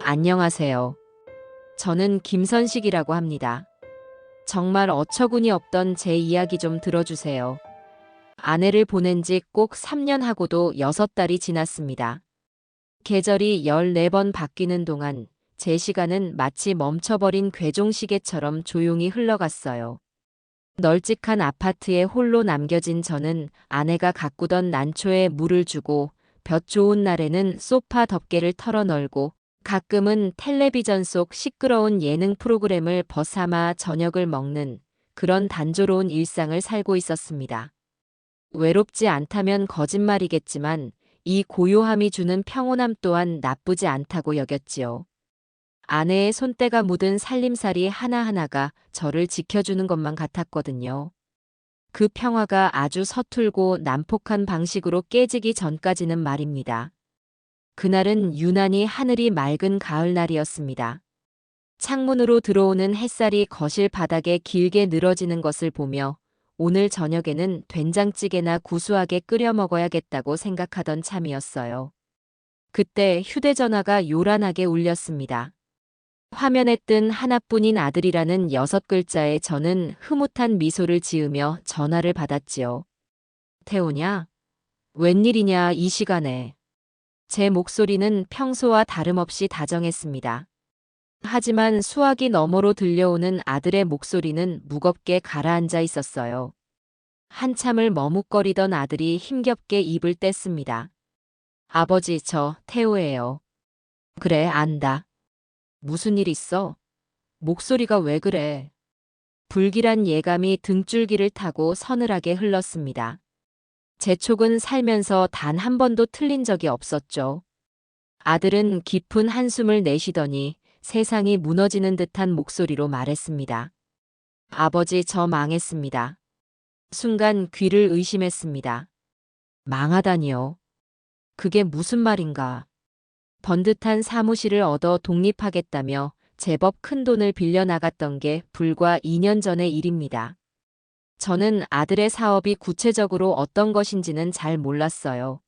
안녕하세요. 저는 김선식이라고 합니다. 정말 어처구니 없던 제 이야기 좀 들어주세요. 아내를 보낸 지 꼭 3년 하고도 6달이 지났습니다. 계절이 14번 바뀌는 동안 제 시간은 마치 멈춰버린 괴종시계처럼 조용히 흘러갔어요. 널찍한 아파트에 홀로 남겨진 저는 아내가 가꾸던 난초에 물을 주고 볕 좋은 날에는 소파 덮개를 털어널고 가끔은 텔레비전 속 시끄러운 예능 프로그램을 벗삼아 저녁을 먹는 그런 단조로운 일상을 살고 있었습니다. 외롭지 않다면 거짓말이겠지만 이 고요함이 주는 평온함 또한 나쁘지 않다고 여겼지요. 아내의 손때가 묻은 살림살이 하나하나가 저를 지켜주는 것만 같았거든요. 그 평화가 아주 서툴고 난폭한 방식으로 깨지기 전까지는 말입니다. 그날은 유난히 하늘이 맑은 가을날이었습니다. 창문으로 들어오는 햇살이 거실 바닥에 길게 늘어지는 것을 보며 오늘 저녁에는 된장찌개나 구수하게 끓여 먹어야겠다고 생각하던 참이었어요. 그때 휴대전화가 요란하게 울렸습니다. 화면에 뜬 하나뿐인 아들이라는 6글자에 저는 흐뭇한 미소를 지으며 전화를 받았지요. 태우냐? 웬일이냐 이 시간에. 제 목소리는 평소와 다름없이 다정했습니다. 하지만 수화기 너머로 들려오는 아들의 목소리는 무겁게 가라앉아 있었어요. 한참을 머뭇거리던 아들이 힘겹게 입을 뗐습니다. 아버지, 저 태우예요. 그래, 안다. 무슨 일 있어? 목소리가 왜 그래? 불길한 예감이 등줄기를 타고 서늘하게 흘렀습니다. 제 촉은 살면서 단 한 번도 틀린 적이 없었죠. 아들은 깊은 한숨을 내쉬더니 세상이 무너지는 듯한 목소리로 말했습니다. 아버지, 저 망했습니다. 순간 귀를 의심했습니다. 망하다니요. 그게 무슨 말인가? 번듯한 사무실을 얻어 독립하겠다며 제법 큰 돈을 빌려 나갔던 게 불과 2년 전의 일입니다. 저는 아들의 사업이 구체적으로 어떤 것인지는 잘 몰랐어요.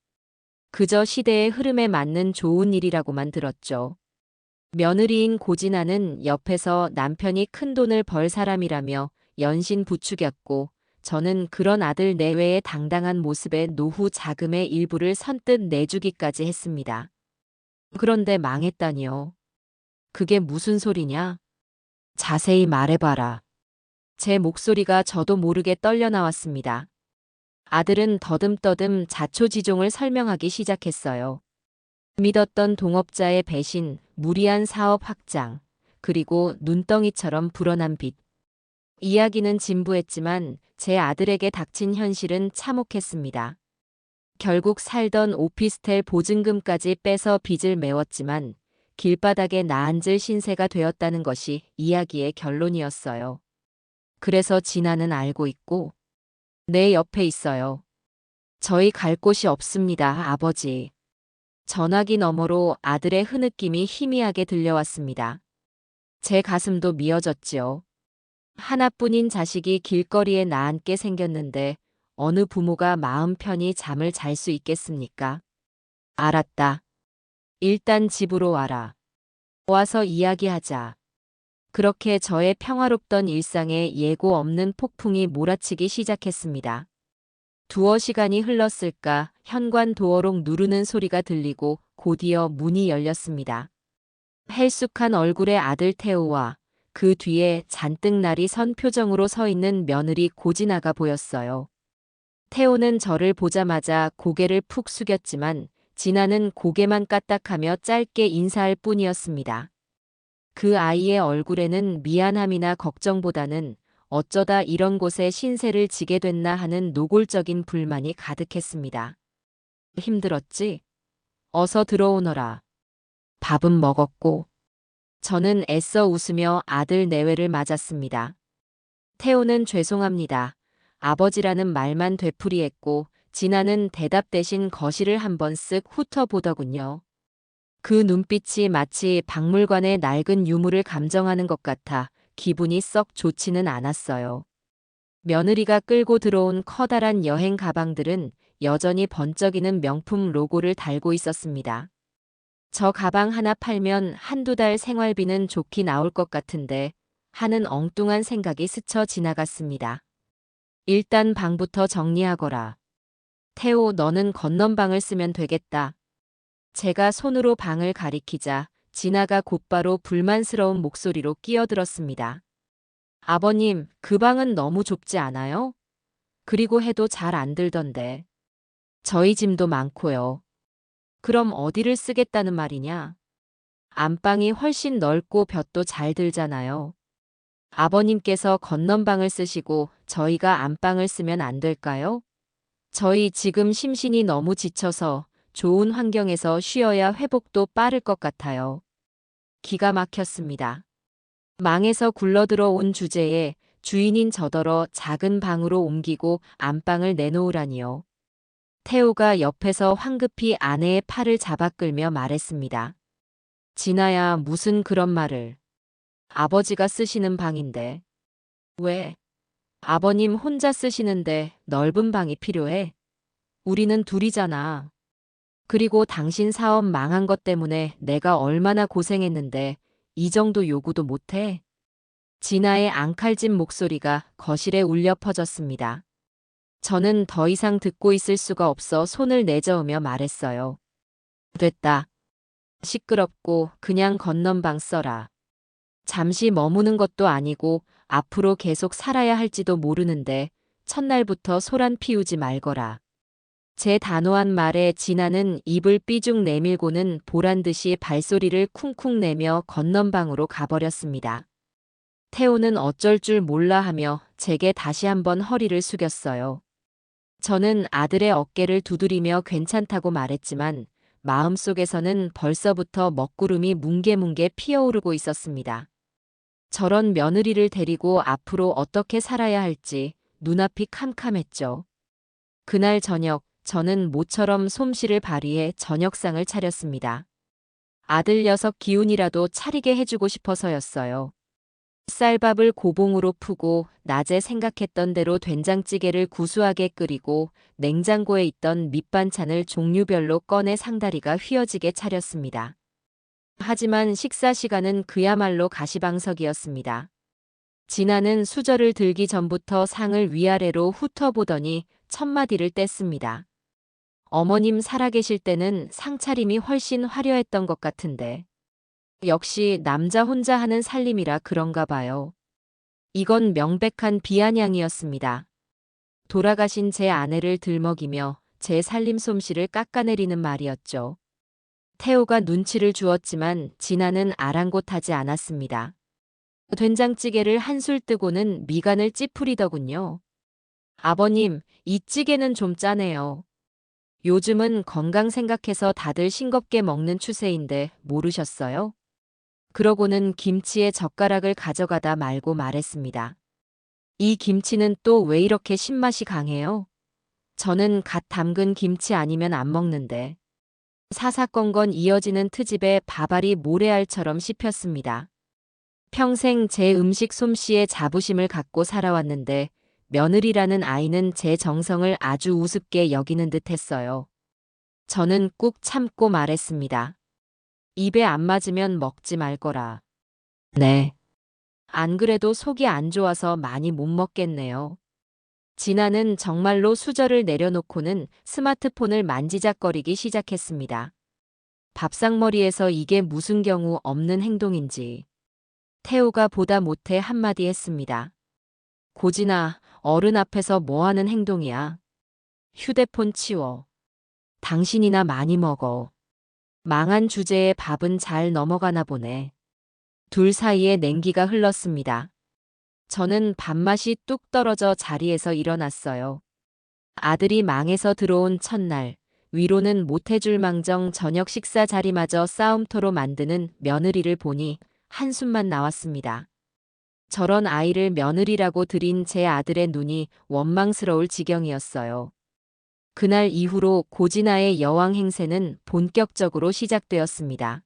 그저 시대의 흐름에 맞는 좋은 일이라고만 들었죠. 며느리인 고진아는 옆에서 남편이 큰 돈을 벌 사람이라며 연신 부추겼고, 저는 그런 아들 내외의 당당한 모습에 노후 자금의 일부를 선뜻 내주기까지 했습니다. 그런데 망했다니요. 그게 무슨 소리냐? 자세히 말해봐라. 제 목소리가 저도 모르게 떨려 나왔습니다. 아들은 더듬더듬 자초지종을 설명하기 시작했어요. 믿었던 동업자의 배신, 무리한 사업 확장, 그리고 눈덩이처럼 불어난 빚. 이야기는 진부했지만 제 아들에게 닥친 현실은 참혹했습니다. 결국 살던 오피스텔 보증금까지 빼서 빚을 메웠지만 길바닥에 나앉을 신세가 되었다는 것이 이야기의 결론이었어요. 그래서 진아는 알고 있고 내 옆에 있어요. 저희 갈 곳이 없습니다, 아버지. 전화기 너머로 아들의 흐느낌이 희미하게 들려왔습니다. 제 가슴도 미어졌지요. 하나뿐인 자식이 길거리에 나앉게 생겼는데 어느 부모가 마음 편히 잠을 잘 수 있겠습니까? 알았다. 일단 집으로 와라. 와서 이야기하자. 그렇게 저의 평화롭던 일상에 예고 없는 폭풍이 몰아치기 시작했습니다. 두어 시간이 흘렀을까 현관 도어록 누르는 소리가 들리고 곧이어 문이 열렸습니다. 헬쑥한 얼굴의 아들 태우와 그 뒤에 잔뜩 날이 선 표정으로 서 있는 며느리 고진아가 보였어요. 태우는 저를 보자마자 고개를 푹 숙였지만 진아는 고개만 까딱하며 짧게 인사할 뿐이었습니다. 그 아이의 얼굴에는 미안함이나 걱정보다는 어쩌다 이런 곳에 신세를 지게 됐나 하는 노골적인 불만이 가득했습니다. 힘들었지? 어서 들어오너라. 밥은 먹었고. 저는 애써 웃으며 아들 내외를 맞았습니다. 태호는 죄송합니다. 아버지라는 말만 되풀이했고 진아는 대답 대신 거실을 한번 쓱 훑어보더군요. 그 눈빛이 마치 박물관의 낡은 유물을 감정하는 것 같아 기분이 썩 좋지는 않았어요. 며느리가 끌고 들어온 커다란 여행 가방들은 여전히 번쩍이는 명품 로고를 달고 있었습니다. 저 가방 하나 팔면 한두 달 생활비는 좋게 나올 것 같은데 하는 엉뚱한 생각이 스쳐 지나갔습니다. 일단 방부터 정리하거라. 태호, 너는 건넌방을 쓰면 되겠다. 제가 손으로 방을 가리키자 진아가 곧바로 불만스러운 목소리로 끼어들었습니다. 아버님, 그 방은 너무 좁지 않아요? 그리고 해도 잘 안 들던데. 저희 짐도 많고요. 그럼 어디를 쓰겠다는 말이냐? 안방이 훨씬 넓고 볕도 잘 들잖아요. 아버님께서 건넌방을 쓰시고 저희가 안방을 쓰면 안 될까요? 저희 지금 심신이 너무 지쳐서 좋은 환경에서 쉬어야 회복도 빠를 것 같아요. 기가 막혔습니다. 망에서 굴러들어온 주제에 주인인 저더러 작은 방으로 옮기고 안방을 내놓으라니요. 태호가 옆에서 황급히 아내의 팔을 잡아 끌며 말했습니다. 진아야, 무슨 그런 말을. 아버지가 쓰시는 방인데. 왜? 아버님 혼자 쓰시는데 넓은 방이 필요해? 우리는 둘이잖아. 그리고 당신 사업 망한 것 때문에 내가 얼마나 고생했는데 이 정도 요구도 못해? 진아의 앙칼진 목소리가 거실에 울려 퍼졌습니다. 저는 더 이상 듣고 있을 수가 없어 손을 내저으며 말했어요. 됐다. 시끄럽고 그냥 건넌방 써라. 잠시 머무는 것도 아니고 앞으로 계속 살아야 할지도 모르는데 첫날부터 소란 피우지 말거라. 제 단호한 말에 진아는 입을 삐죽 내밀고는 보란듯이 발소리를 쿵쿵 내며 건넌방으로 가버렸습니다. 태호는 어쩔 줄 몰라 하며 제게 다시 한번 허리를 숙였어요. 저는 아들의 어깨를 두드리며 괜찮다고 말했지만 마음속에서는 벌써부터 먹구름이 뭉게뭉게 피어오르고 있었습니다. 저런 며느리를 데리고 앞으로 어떻게 살아야 할지 눈앞이 캄캄했죠. 그날 저녁 저는 모처럼 솜씨를 발휘해 저녁상을 차렸습니다. 아들 녀석 기운이라도 차리게 해주고 싶어서였어요. 쌀밥을 고봉으로 푸고 낮에 생각했던 대로 된장찌개를 구수하게 끓이고 냉장고에 있던 밑반찬을 종류별로 꺼내 상다리가 휘어지게 차렸습니다. 하지만 식사 시간은 그야말로 가시방석이었습니다. 진아는 수저를 들기 전부터 상을 위아래로 훑어보더니 첫마디를 뗐습니다. 어머님 살아계실 때는 상차림이 훨씬 화려했던 것 같은데. 역시 남자 혼자 하는 살림이라 그런가 봐요. 이건 명백한 비아냥이었습니다. 돌아가신 제 아내를 들먹이며 제 살림 솜씨를 깎아내리는 말이었죠. 태호가 눈치를 주었지만 진아는 아랑곳하지 않았습니다. 된장찌개를 한술 뜨고는 미간을 찌푸리더군요. 아버님, 이 찌개는 좀 짜네요. 요즘은 건강 생각해서 다들 싱겁게 먹는 추세인데 모르셨어요? 그러고는 김치에 젓가락을 가져가다 말고 말했습니다. 이 김치는 또 왜 이렇게 신맛이 강해요? 저는 갓 담근 김치 아니면 안 먹는데. 사사건건 이어지는 트집에 밥알이 모래알처럼 씹혔습니다. 평생 제 음식 솜씨에 자부심을 갖고 살아왔는데 며느리라는 아이는 제 정성을 아주 우습게 여기는 듯 했어요. 저는 꾹 참고 말했습니다. 입에 안 맞으면 먹지 말거라. 네. 안 그래도 속이 안 좋아서 많이 못 먹겠네요. 진아는 정말로 수저를 내려놓고는 스마트폰을 만지작거리기 시작했습니다. 밥상머리에서 이게 무슨 경우 없는 행동인지. 태호가 보다 못해 한마디 했습니다. 고진아, 어른 앞에서 뭐 하는 행동이야? 휴대폰 치워. 당신이나 많이 먹어. 망한 주제에 밥은 잘 넘어가나 보네. 둘 사이에 냉기가 흘렀습니다. 저는 밥맛이 뚝 떨어져 자리에서 일어났어요. 아들이 망해서 들어온 첫날, 위로는 못해줄 망정 저녁 식사 자리마저 싸움터로 만드는 며느리를 보니 한숨만 나왔습니다. 저런 아이를 며느리라고 들인 제 아들의 눈이 원망스러울 지경이었어요. 그날 이후로 고진아의 여왕 행세는 본격적으로 시작되었습니다.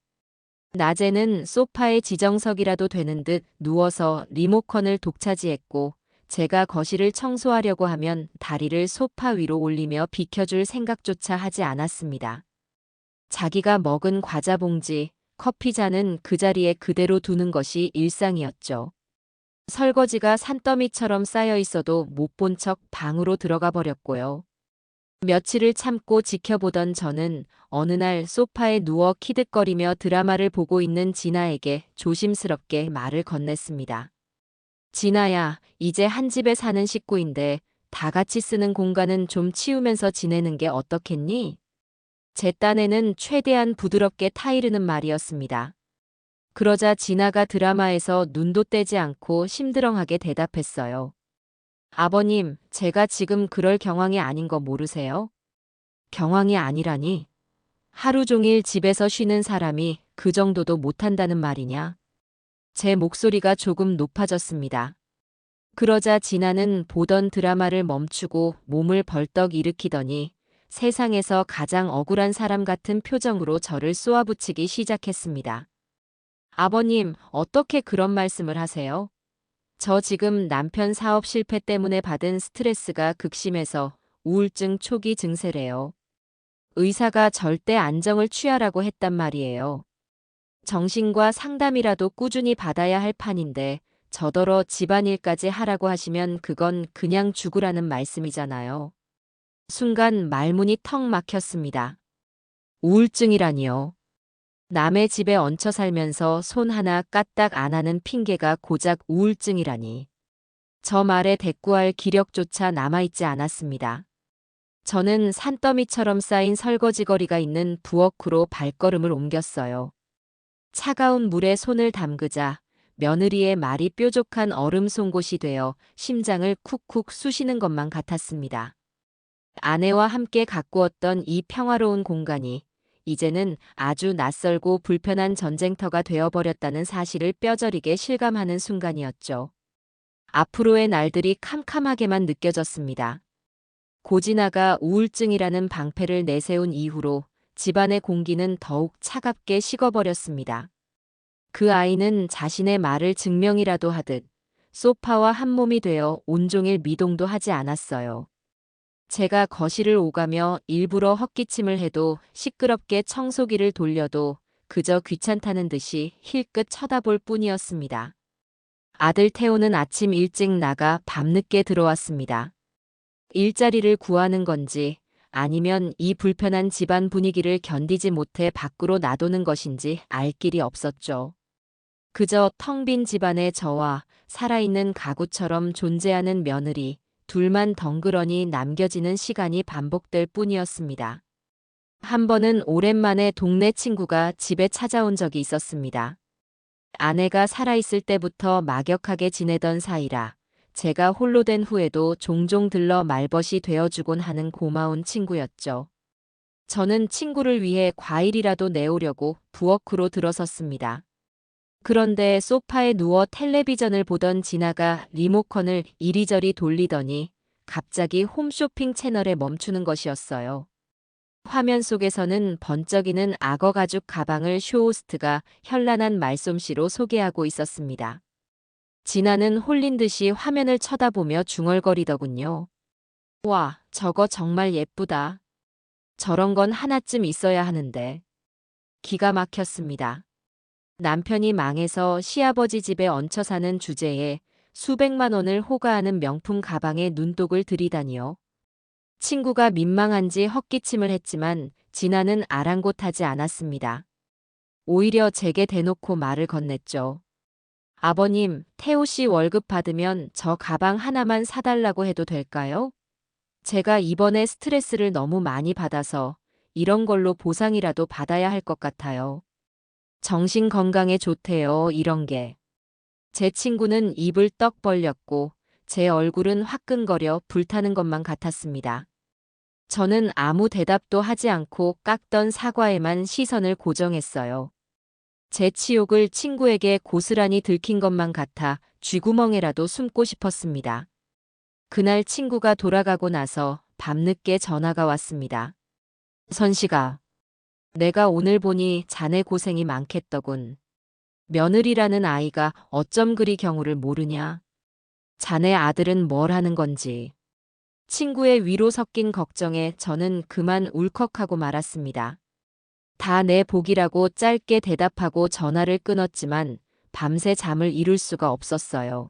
낮에는 소파에 지정석이라도 되는 듯 누워서 리모컨을 독차지했고 제가 거실을 청소하려고 하면 다리를 소파 위로 올리며 비켜줄 생각조차 하지 않았습니다. 자기가 먹은 과자 봉지, 커피잔은 그 자리에 그대로 두는 것이 일상이었죠. 설거지가 산더미처럼 쌓여 있어도 못 본 척 방으로 들어가 버렸고요. 며칠을 참고 지켜보던 저는 어느 날 소파에 누워 키득거리며 드라마를 보고 있는 진아에게 조심스럽게 말을 건넸습니다. 진아야, 이제 한 집에 사는 식구인데 다 같이 쓰는 공간은 좀 치우면서 지내는 게 어떻겠니? 제 딴에는 최대한 부드럽게 타이르는 말이었습니다. 그러자 진아가 드라마에서 눈도 떼지 않고 심드렁하게 대답했어요. 아버님, 제가 지금 그럴 경황이 아닌 거 모르세요? 경황이 아니라니? 하루 종일 집에서 쉬는 사람이 그 정도도 못한다는 말이냐? 제 목소리가 조금 높아졌습니다. 그러자 진아는 보던 드라마를 멈추고 몸을 벌떡 일으키더니 세상에서 가장 억울한 사람 같은 표정으로 저를 쏘아붙이기 시작했습니다. 아버님, 어떻게 그런 말씀을 하세요? 저 지금 남편 사업 실패 때문에 받은 스트레스가 극심해서 우울증 초기 증세래요. 의사가 절대 안정을 취하라고 했단 말이에요. 정신과 상담이라도 꾸준히 받아야 할 판인데 저더러 집안일까지 하라고 하시면 그건 그냥 죽으라는 말씀이잖아요. 순간 말문이 턱 막혔습니다. 우울증이라니요. 남의 집에 얹혀 살면서 손 하나 까딱 안 하는 핑계가 고작 우울증이라니. 저 말에 대꾸할 기력조차 남아있지 않았습니다. 저는 산더미처럼 쌓인 설거지거리가 있는 부엌으로 발걸음을 옮겼어요. 차가운 물에 손을 담그자 며느리의 말이 뾰족한 얼음 송곳이 되어 심장을 쿡쿡 쑤시는 것만 같았습니다. 아내와 함께 가꾸었던 이 평화로운 공간이 이제는 아주 낯설고 불편한 전쟁터가 되어버렸다는 사실을 뼈저리게 실감하는 순간이었죠. 앞으로의 날들이 캄캄하게만 느껴졌습니다. 고진아가 우울증이라는 방패를 내세운 이후로 집안의 공기는 더욱 차갑게 식어버렸습니다. 그 아이는 자신의 말을 증명이라도 하듯 소파와 한몸이 되어 온종일 미동도 하지 않았어요. 제가 거실을 오가며 일부러 헛기침을 해도 시끄럽게 청소기를 돌려도 그저 귀찮다는 듯이 힐끗 쳐다볼 뿐이었습니다. 아들 태호는 아침 일찍 나가 밤늦게 들어왔습니다. 일자리를 구하는 건지 아니면 이 불편한 집안 분위기를 견디지 못해 밖으로 나도는 것인지 알 길이 없었죠. 그저 텅 빈 집안의 저와 살아있는 가구처럼 존재하는 며느리, 둘만 덩그러니 남겨지는 시간이 반복될 뿐이었습니다. 한 번은 오랜만에 동네 친구가 집에 찾아온 적이 있었습니다. 아내가 살아있을 때부터 막역하게 지내던 사이라 제가 홀로 된 후에도 종종 들러 말벗이 되어주곤 하는 고마운 친구였죠. 저는 친구를 위해 과일이라도 내오려고 부엌으로 들어섰습니다. 그런데 소파에 누워 텔레비전을 보던 진아가 리모컨을 이리저리 돌리더니 갑자기 홈쇼핑 채널에 멈추는 것이었어요. 화면 속에서는 번쩍이는 악어 가죽 가방을 쇼호스트가 현란한 말솜씨로 소개하고 있었습니다. 진아는 홀린 듯이 화면을 쳐다보며 중얼거리더군요. 와, 저거 정말 예쁘다. 저런 건 하나쯤 있어야 하는데. 기가 막혔습니다. 남편이 망해서 시아버지 집에 얹혀 사는 주제에 수백만 원을 호가하는 명품 가방에 눈독을 들이다니요. 친구가 민망한지 헛기침을 했지만 진아는 아랑곳하지 않았습니다. 오히려 제게 대놓고 말을 건넸죠. 아버님, 태호 씨 월급 받으면 저 가방 하나만 사달라고 해도 될까요? 제가 이번에 스트레스를 너무 많이 받아서 이런 걸로 보상이라도 받아야 할 것 같아요. 정신 건강에 좋대요, 이런 게. 제 친구는 입을 떡 벌렸고 제 얼굴은 화끈거려 불타는 것만 같았습니다. 저는 아무 대답도 하지 않고 깎던 사과에만 시선을 고정했어요. 제 치욕을 친구에게 고스란히 들킨 것만 같아 쥐구멍에라도 숨고 싶었습니다. 그날 친구가 돌아가고 나서 밤늦게 전화가 왔습니다. 선식아, 내가 오늘 보니 자네 고생이 많겠더군. 며느리라는 아이가 어쩜 그리 경우를 모르냐. 자네 아들은 뭘 하는 건지. 친구의 위로 섞인 걱정에 저는 그만 울컥하고 말았습니다. 다 내 복이라고 짧게 대답하고 전화를 끊었지만 밤새 잠을 이룰 수가 없었어요.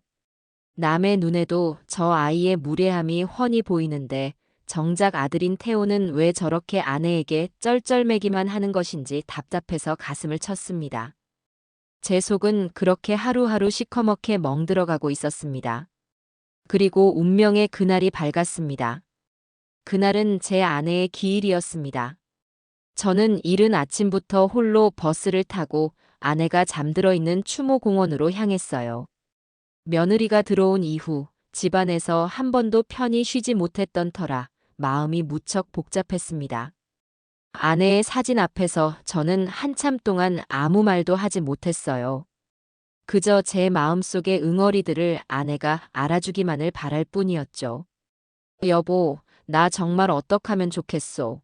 남의 눈에도 저 아이의 무례함이 훤히 보이는데 정작 아들인 태호는 왜 저렇게 아내에게 쩔쩔매기만 하는 것인지 답답해서 가슴을 쳤습니다. 제 속은 그렇게 하루하루 시커멓게 멍들어가고 있었습니다. 그리고 운명의 그날이 밝았습니다. 그날은 제 아내의 기일이었습니다. 저는 이른 아침부터 홀로 버스를 타고 아내가 잠들어 있는 추모공원으로 향했어요. 며느리가 들어온 이후 집안에서 한 번도 편히 쉬지 못했던 터라 마음이 무척 복잡했습니다. 아내의 사진 앞에서 저는 한참 동안 아무 말도 하지 못했어요. 그저 제 마음속의 응어리들을 아내가 알아주기만을 바랄 뿐이었죠. 여보, 나 정말 어떡하면 좋겠소.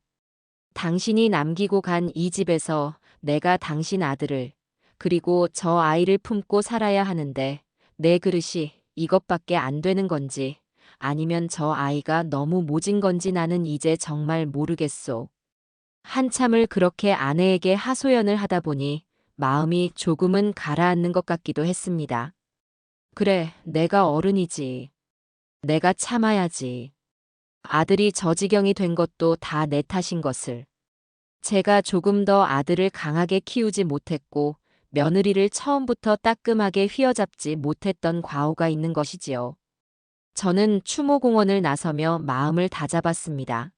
당신이 남기고 간 이 집에서 내가 당신 아들을, 그리고 저 아이를 품고 살아야 하는데 내 그릇이 이것밖에 안 되는 건지 아니면 저 아이가 너무 모진 건지 나는 이제 정말 모르겠소. 한참을 그렇게 아내에게 하소연을 하다 보니 마음이 조금은 가라앉는 것 같기도 했습니다. 그래, 내가 어른이지. 내가 참아야지. 아들이 저 지경이 된 것도 다 내 탓인 것을. 제가 조금 더 아들을 강하게 키우지 못했고 며느리를 처음부터 따끔하게 휘어잡지 못했던 과오가 있는 것이지요. 저는 추모공원을 나서며 마음을 다잡았습니다.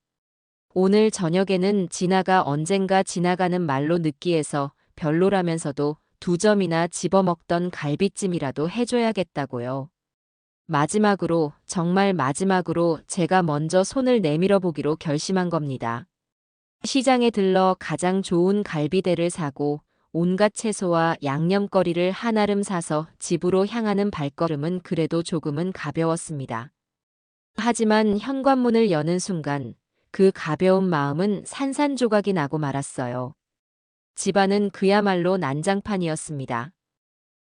오늘 저녁에는 진아가 언젠가 지나가는 말로 느끼해서 별로라면서도 2점이나 집어먹던 갈비찜이라도 해줘야겠다고요. 마지막으로, 정말 마지막으로 제가 먼저 손을 내밀어 보기로 결심한 겁니다. 시장에 들러 가장 좋은 갈비대를 사고 온갖 채소와 양념거리를 한아름 사서 집으로 향하는 발걸음은 그래도 조금은 가벼웠습니다. 하지만 현관문을 여는 순간 그 가벼운 마음은 산산조각이 나고 말았어요. 집안은 그야말로 난장판이었습니다.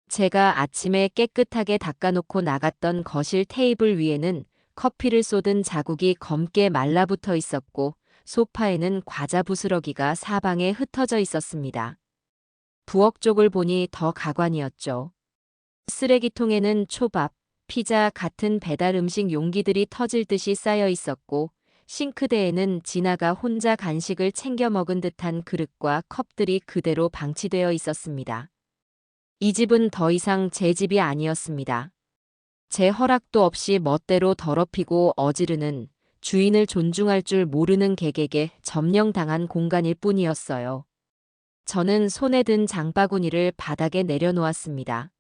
제가 아침에 깨끗하게 닦아놓고 나갔던 거실 테이블 위에는 커피를 쏟은 자국이 검게 말라붙어 있었고 소파에는 과자 부스러기가 사방에 흩어져 있었습니다. 부엌 쪽을 보니 더 가관이었죠. 쓰레기통에는 초밥, 피자 같은 배달 음식 용기들이 터질 듯이 쌓여 있었고 싱크대에는 진아가 혼자 간식을 챙겨 먹은 듯한 그릇과 컵들이 그대로 방치되어 있었습니다. 이 집은 더 이상 제 집이 아니었습니다. 제 허락도 없이 멋대로 더럽히고 어지르는 주인을 존중할 줄 모르는 객에게 점령당한 공간일 뿐이었어요. 저는 손에 든 장바구니를 바닥에 내려놓았습니다.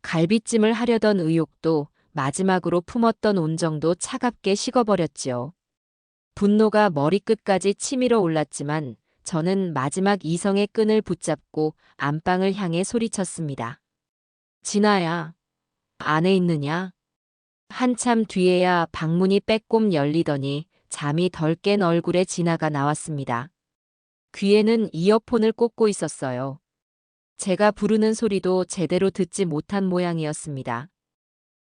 갈비찜을 하려던 의욕도 마지막으로 품었던 온정도 차갑게 식어버렸지요. 분노가 머리끝까지 치밀어 올랐지만 저는 마지막 이성의 끈을 붙잡고 안방을 향해 소리쳤습니다. 진아야, 안에 있느냐? 한참 뒤에야 방문이 빼꼼 열리더니 잠이 덜 깬 얼굴에 진아가 나왔습니다. 귀에는 이어폰을 꽂고 있었어요. 제가 부르는 소리도 제대로 듣지 못한 모양이었습니다.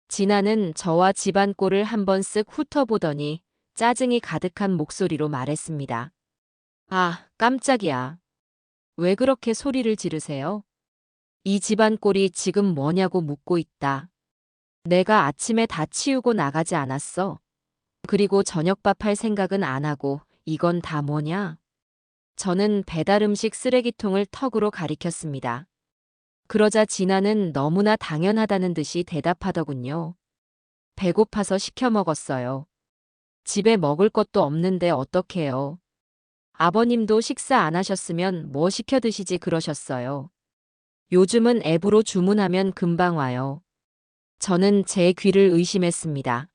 진아는 저와 집안 꼴을 한번 쓱 훑어보더니 짜증이 가득한 목소리로 말했습니다. 아, 깜짝이야. 왜 그렇게 소리를 지르세요? 이 집안 꼴이 지금 뭐냐고 묻고 있다. 내가 아침에 다 치우고 나가지 않았어. 그리고 저녁밥 할 생각은 안 하고 이건 다 뭐냐? 저는 배달 음식 쓰레기통을 턱으로 가리켰습니다. 그러자 진아는 너무나 당연하다는 듯이 대답하더군요. 배고파서 시켜 먹었어요. 집에 먹을 것도 없는데 어떡해요. 아버님도 식사 안 하셨으면 뭐 시켜 드시지 그러셨어요. 요즘은 앱으로 주문하면 금방 와요. 저는 제 귀를 의심했습니다.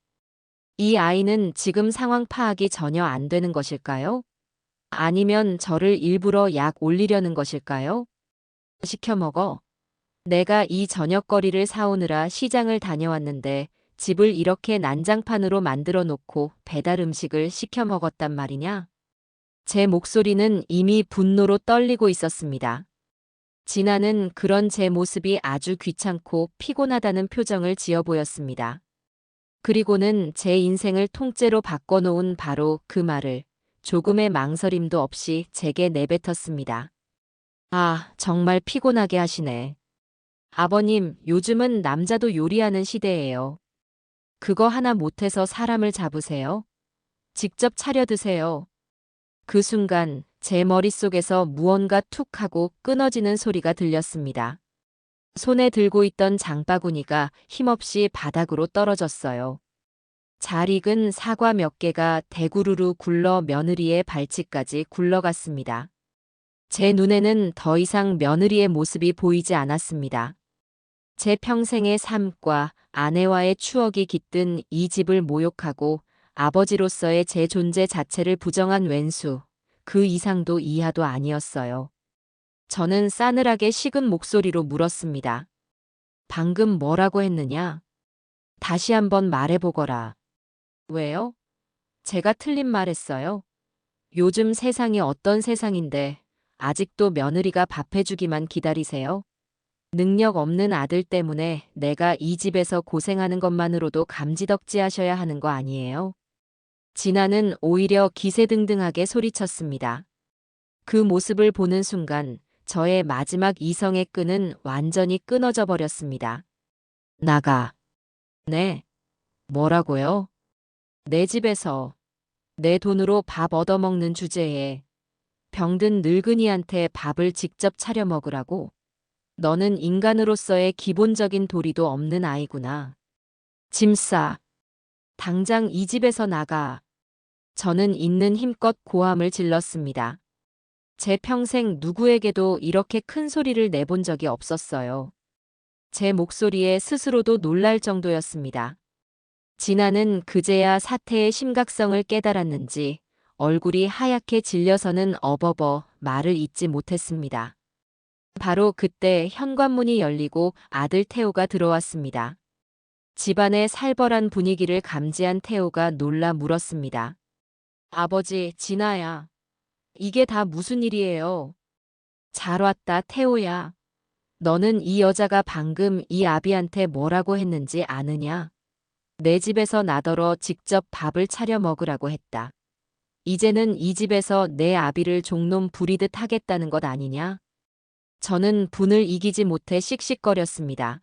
이 아이는 지금 상황 파악이 전혀 안 되는 것일까요? 아니면 저를 일부러 약 올리려는 것일까요? 시켜 먹어. 내가 이 저녁거리를 사오느라 시장을 다녀왔는데 집을 이렇게 난장판으로 만들어 놓고 배달 음식을 시켜 먹었단 말이냐? 제 목소리는 이미 분노로 떨리고 있었습니다. 진아는 그런 제 모습이 아주 귀찮고 피곤하다는 표정을 지어 보였습니다. 그리고는 제 인생을 통째로 바꿔놓은 바로 그 말을 조금의 망설임도 없이 제게 내뱉었습니다. 아, 정말 피곤하게 하시네. 아버님, 요즘은 남자도 요리하는 시대예요. 그거 하나 못해서 사람을 잡으세요? 직접 차려 드세요. 그 순간 제 머릿속에서 무언가 툭 하고 끊어지는 소리가 들렸습니다. 손에 들고 있던 장바구니가 힘없이 바닥으로 떨어졌어요. 잘 익은 사과 몇 개가 대구르르 굴러 며느리의 발치까지 굴러갔습니다. 제 눈에는 더 이상 며느리의 모습이 보이지 않았습니다. 제 평생의 삶과 아내와의 추억이 깃든 이 집을 모욕하고 아버지로서의 제 존재 자체를 부정한 왼수, 그 이상도 이하도 아니었어요. 저는 싸늘하게 식은 목소리로 물었습니다. 방금 뭐라고 했느냐? 다시 한번 말해보거라. 왜요? 제가 틀린 말 했어요. 요즘 세상이 어떤 세상인데 아직도 며느리가 밥해주기만 기다리세요? 능력 없는 아들 때문에 내가 이 집에서 고생하는 것만으로도 감지덕지하셔야 하는 거 아니에요? 진아는 오히려 기세등등하게 소리쳤습니다. 그 모습을 보는 순간 저의 마지막 이성의 끈은 완전히 끊어져 버렸습니다. 나가. 네. 뭐라고요? 내 집에서 내 돈으로 밥 얻어먹는 주제에 병든 늙은이한테 밥을 직접 차려 먹으라고? 너는 인간으로서의 기본적인 도리도 없는 아이구나. 짐 싸. 당장 이 집에서 나가. 저는 있는 힘껏 고함을 질렀습니다. 제 평생 누구에게도 이렇게 큰 소리를 내본 적이 없었어요. 제 목소리에 스스로도 놀랄 정도였습니다. 진아는 그제야 사태의 심각성을 깨달았는지 얼굴이 하얗게 질려서는 어버버 말을 잇지 못했습니다. 바로 그때 현관문이 열리고 아들 태호가 들어왔습니다. 집안의 살벌한 분위기를 감지한 태호가 놀라 물었습니다. 아버지, 진아야. 이게 다 무슨 일이에요? 잘 왔다, 태호야. 너는 이 여자가 방금 이 아비한테 뭐라고 했는지 아느냐? 내 집에서 나더러 직접 밥을 차려 먹으라고 했다. 이제는 이 집에서 내 아비를 종놈 부리듯 하겠다는 것 아니냐? 저는 분을 이기지 못해 씩씩거렸습니다.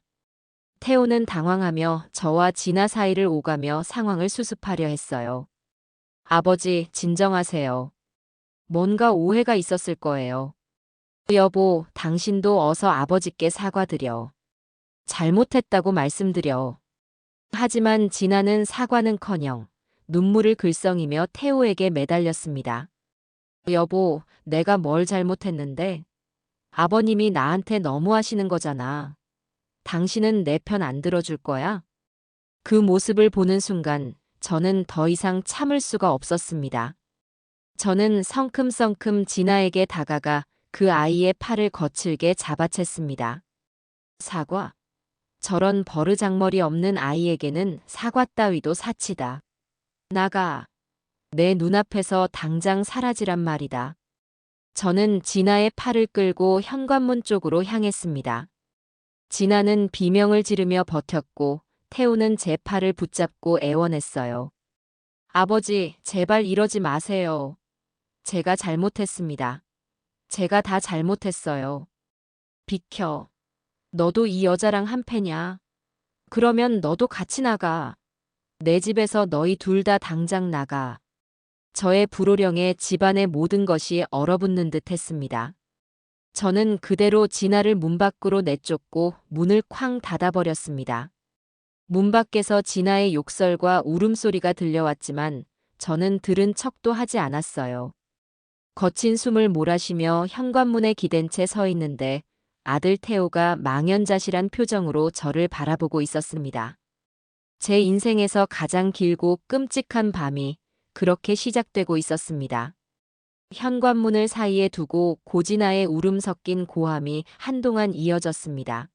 태호는 당황하며 저와 진아 사이를 오가며 상황을 수습하려 했어요. 아버지, 진정하세요. 뭔가 오해가 있었을 거예요. 여보, 당신도 어서 아버지께 사과드려. 잘못했다고 말씀드려. 하지만 진아는 사과는커녕 눈물을 글썽이며 태호에게 매달렸습니다. 여보, 내가 뭘 잘못했는데? 아버님이 나한테 너무하시는 거잖아. 당신은 내 편 안 들어줄 거야? 그 모습을 보는 순간 저는 더 이상 참을 수가 없었습니다. 저는 성큼성큼 진아에게 다가가 그 아이의 팔을 거칠게 잡아챘습니다. 사과? 저런 버르장머리 없는 아이에게는 사과 따위도 사치다. 나가. 내 눈앞에서 당장 사라지란 말이다. 저는 진아의 팔을 끌고 현관문 쪽으로 향했습니다. 진아는 비명을 지르며 버텼고 태우는 제 팔을 붙잡고 애원했어요. 아버지, 제발 이러지 마세요. 제가 잘못했습니다. 제가 다 잘못했어요. 비켜. 너도 이 여자랑 한패냐? 그러면 너도 같이 나가. 내 집에서 너희 둘 다 당장 나가. 저의 불호령에 집안의 모든 것이 얼어붙는 듯 했습니다. 저는 그대로 진아를 문 밖으로 내쫓고 문을 쾅 닫아버렸습니다. 문 밖에서 진아의 욕설과 울음소리가 들려왔지만 저는 들은 척도 하지 않았어요. 거친 숨을 몰아쉬며 현관문에 기댄 채 서 있는데 아들 태호가 망연자실한 표정으로 저를 바라보고 있었습니다. 제 인생에서 가장 길고 끔찍한 밤이 그렇게 시작되고 있었습니다. 현관문을 사이에 두고 고진아의 울음 섞인 고함이 한동안 이어졌습니다.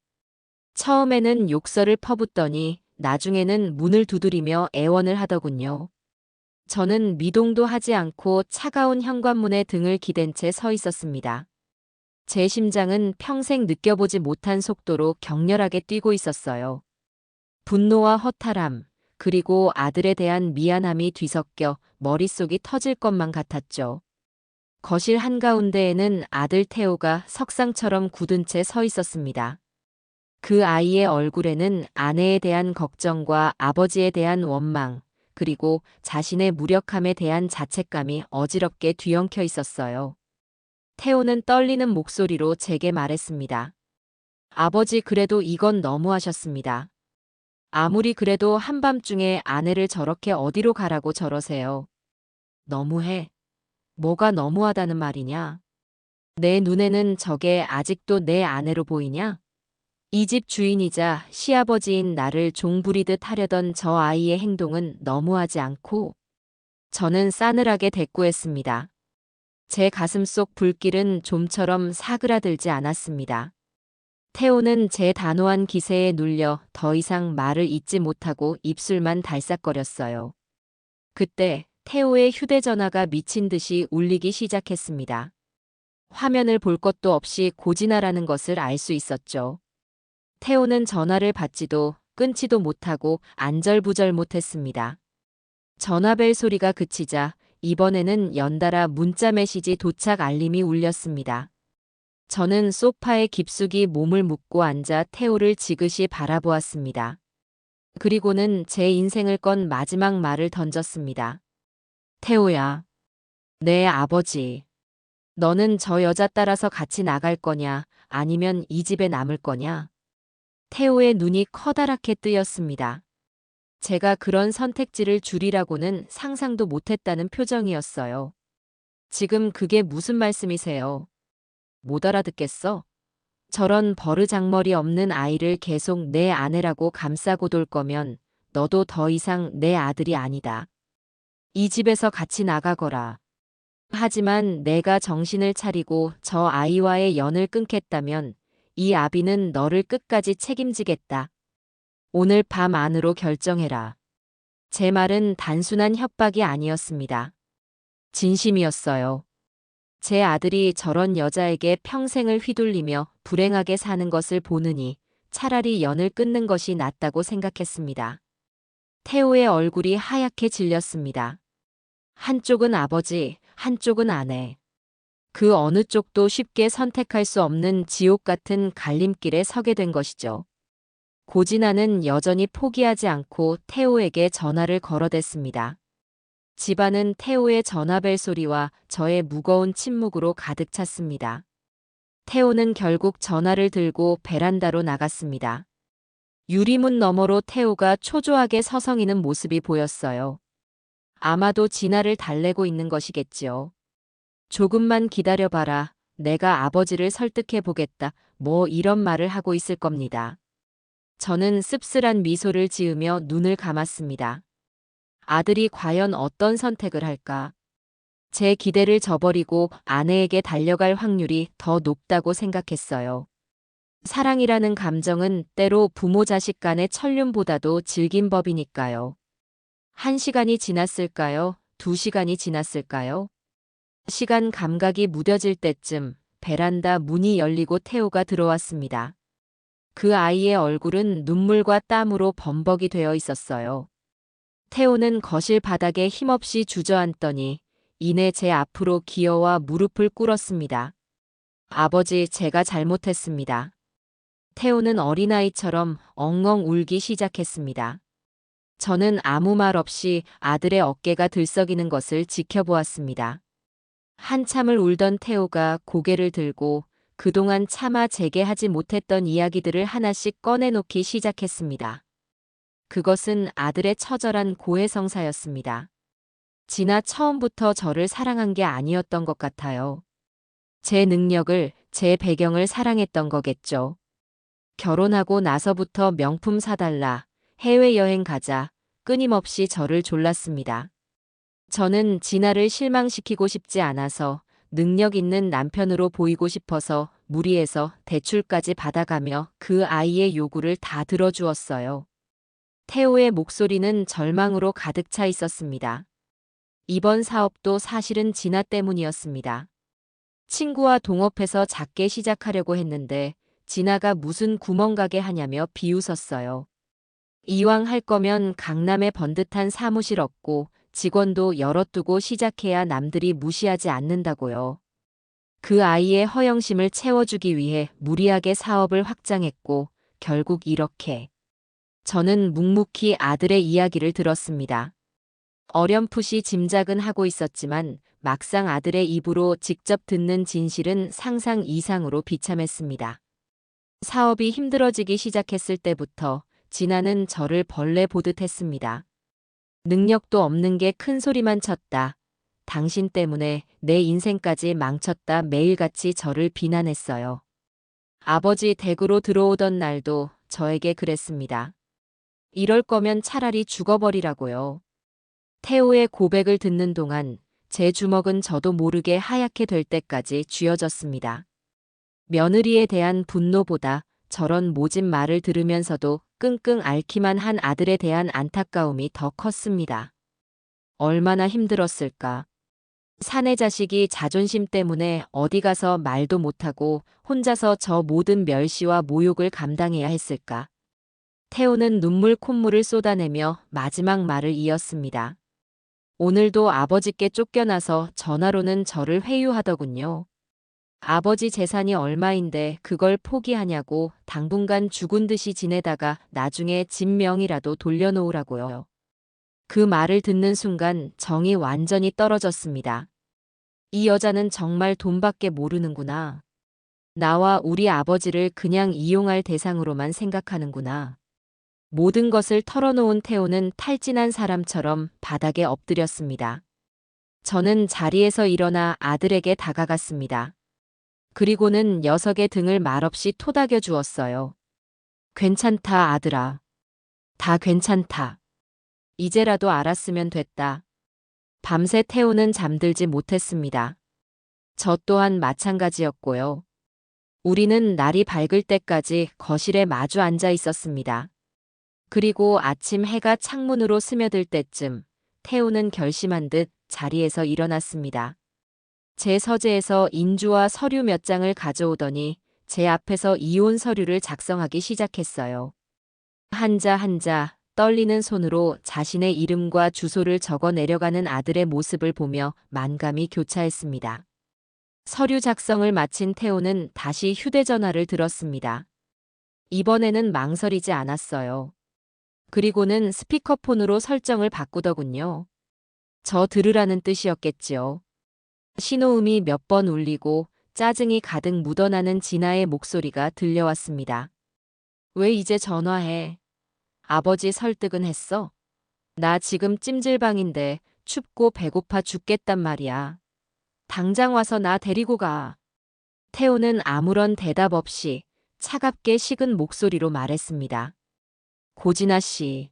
처음에는 욕설을 퍼붓더니 나중에는 문을 두드리며 애원을 하더군요. 저는 미동도 하지 않고 차가운 현관문에 등을 기댄 채 서 있었습니다. 제 심장은 평생 느껴보지 못한 속도로 격렬하게 뛰고 있었어요. 분노와 허탈함, 그리고 아들에 대한 미안함이 뒤섞여 머릿속이 터질 것만 같았죠. 거실 한가운데에는 아들 태호가 석상처럼 굳은 채 서 있었습니다. 그 아이의 얼굴에는 아내에 대한 걱정과 아버지에 대한 원망, 그리고 자신의 무력함에 대한 자책감이 어지럽게 뒤엉켜 있었어요. 태호는 떨리는 목소리로 제게 말했습니다. 아버지, 그래도 이건 너무하셨습니다. 아무리 그래도 한밤중에 아내를 저렇게 어디로 가라고 저러세요. 너무해. 뭐가 너무하다는 말이냐? 내 눈에는 저게 아직도 내 아내로 보이냐? 이 집 주인이자 시아버지인 나를 종부리듯 하려던 저 아이의 행동은 너무하지 않고? 저는 싸늘하게 대꾸했습니다. 제 가슴속 불길은 좀처럼 사그라들지 않았습니다. 태호는 제 단호한 기세에 눌려 더 이상 말을 잇지 못하고 입술만 달싹거렸어요. 그때 태호의 휴대전화가 미친 듯이 울리기 시작했습니다. 화면을 볼 것도 없이 고지나라는 것을 알 수 있었죠. 태호는 전화를 받지도 끊지도 못하고 안절부절 못했습니다. 전화벨 소리가 그치자 이번에는 연달아 문자 메시지 도착 알림이 울렸습니다. 저는 소파에 깊숙이 몸을 묻고 앉아 태호를 지그시 바라보았습니다. 그리고는 제 인생을 건 마지막 말을 던졌습니다. 태호야, 내 아버지. 너는 저 여자 따라서 같이 나갈 거냐, 아니면 이 집에 남을 거냐? 태호의 눈이 커다랗게 뜨였습니다. 제가 그런 선택지를 줄이라고는 상상도 못했다는 표정이었어요. 지금 그게 무슨 말씀이세요? 못 알아듣겠어? 저런 버르장머리 없는 아이를 계속 내 아내라고 감싸고 돌 거면 너도 더 이상 내 아들이 아니다. 이 집에서 같이 나가거라. 하지만 내가 정신을 차리고 저 아이와의 연을 끊겠다면 이 아비는 너를 끝까지 책임지겠다. 오늘 밤 안으로 결정해라. 제 말은 단순한 협박이 아니었습니다. 진심이었어요. 제 아들이 저런 여자에게 평생을 휘둘리며 불행하게 사는 것을 보느니 차라리 연을 끊는 것이 낫다고 생각했습니다. 태호의 얼굴이 하얗게 질렸습니다. 한쪽은 아버지, 한쪽은 아내. 그 어느 쪽도 쉽게 선택할 수 없는 지옥 같은 갈림길에 서게 된 것이죠. 고진아는 여전히 포기하지 않고 태호에게 전화를 걸어댔습니다. 집안은 태호의 전화벨 소리와 저의 무거운 침묵으로 가득 찼습니다. 태호는 결국 전화를 들고 베란다로 나갔습니다. 유리문 너머로 태호가 초조하게 서성이는 모습이 보였어요. 아마도 진아를 달래고 있는 것이겠지요. 조금만 기다려봐라. 내가 아버지를 설득해보겠다. 뭐 이런 말을 하고 있을 겁니다. 저는 씁쓸한 미소를 지으며 눈을 감았습니다. 아들이 과연 어떤 선택을 할까? 제 기대를 저버리고 아내에게 달려갈 확률이 더 높다고 생각했어요. 사랑이라는 감정은 때로 부모 자식 간의 천륜보다도 질긴 법이니까요. 1시간이 지났을까요? 2시간이 지났을까요? 시간 감각이 무뎌질 때쯤 베란다 문이 열리고 태호가 들어왔습니다. 그 아이의 얼굴은 눈물과 땀으로 범벅이 되어 있었어요. 태호는 거실 바닥에 힘없이 주저앉더니 이내 제 앞으로 기어와 무릎을 꿇었습니다. 아버지, 제가 잘못했습니다. 태호는 어린아이처럼 엉엉 울기 시작했습니다. 저는 아무 말 없이 아들의 어깨가 들썩이는 것을 지켜보았습니다. 한참을 울던 태호가 고개를 들고 그동안 차마 제게 하지 못했던 이야기들을 하나씩 꺼내놓기 시작했습니다. 그것은 아들의 처절한 고해성사였습니다. 진아 처음부터 저를 사랑한 게 아니었던 것 같아요. 제 능력을, 제 배경을 사랑했던 거겠죠. 결혼하고 나서부터 명품 사달라, 해외여행 가자, 끊임없이 저를 졸랐습니다. 저는 진아를 실망시키고 싶지 않아서 능력 있는 남편으로 보이고 싶어서 무리해서 대출까지 받아가며 그 아이의 요구를 다 들어주었어요. 태호의 목소리는 절망으로 가득 차 있었습니다. 이번 사업도 사실은 진아 때문이었습니다. 친구와 동업해서 작게 시작하려고 했는데 진아가 무슨 구멍가게 하냐며 비웃었어요. 이왕 할 거면 강남에 번듯한 사무실 얻고 직원도 열어두고 시작해야 남들이 무시하지 않는다고요. 그 아이의 허영심을 채워주기 위해 무리하게 사업을 확장했고 결국 이렇게. 저는 묵묵히 아들의 이야기를 들었습니다. 어렴풋이 짐작은 하고 있었지만 막상 아들의 입으로 직접 듣는 진실은 상상 이상으로 비참했습니다. 사업이 힘들어지기 시작했을 때부터 진아는 저를 벌레 보듯 했습니다. 능력도 없는 게 큰 소리만 쳤다. 당신 때문에 내 인생까지 망쳤다 매일같이 저를 비난했어요. 아버지 댁으로 들어오던 날도 저에게 그랬습니다. 이럴 거면 차라리 죽어버리라고요. 태호의 고백을 듣는 동안 제 주먹은 저도 모르게 하얗게 될 때까지 쥐어졌습니다. 며느리에 대한 분노보다 저런 모진 말을 들으면서도 끙끙 앓기만 한 아들에 대한 안타까움이 더 컸습니다. 얼마나 힘들었을까. 사내 자식이 자존심 때문에 어디 가서 말도 못하고 혼자서 저 모든 멸시와 모욕을 감당해야 했을까. 태호는 눈물 콧물을 쏟아내며 마지막 말을 이었습니다. 오늘도 아버지께 쫓겨나서 전화로는 저를 회유하더군요. 아버지 재산이 얼마인데 그걸 포기하냐고 당분간 죽은 듯이 지내다가 나중에 집 명이라도 돌려놓으라고요. 그 말을 듣는 순간 정이 완전히 떨어졌습니다. 이 여자는 정말 돈밖에 모르는구나. 나와 우리 아버지를 그냥 이용할 대상으로만 생각하는구나. 모든 것을 털어놓은 태호는 탈진한 사람처럼 바닥에 엎드렸습니다. 저는 자리에서 일어나 아들에게 다가갔습니다. 그리고는 녀석의 등을 말없이 토닥여 주었어요. 괜찮다, 아들아. 다 괜찮다. 이제라도 알았으면 됐다. 밤새 태호는 잠들지 못했습니다. 저 또한 마찬가지였고요. 우리는 날이 밝을 때까지 거실에 마주 앉아 있었습니다. 그리고 아침 해가 창문으로 스며들 때쯤 태호는 결심한 듯 자리에서 일어났습니다. 제 서재에서 인주와 서류 몇 장을 가져오더니 제 앞에서 이혼 서류를 작성하기 시작했어요. 한자 한자 떨리는 손으로 자신의 이름과 주소를 적어 내려가는 아들의 모습을 보며 만감이 교차했습니다. 서류 작성을 마친 태호는 다시 휴대전화를 들었습니다. 이번에는 망설이지 않았어요. 그리고는 스피커폰으로 설정을 바꾸더군요. 저 들으라는 뜻이었겠지요. 신호음이 몇 번 울리고 짜증이 가득 묻어나는 진아의 목소리가 들려왔습니다. 왜 이제 전화해? 아버지 설득은 했어? 나 지금 찜질방인데 춥고 배고파 죽겠단 말이야. 당장 와서 나 데리고 가. 태호는 아무런 대답 없이 차갑게 식은 목소리로 말했습니다. 고진아 씨,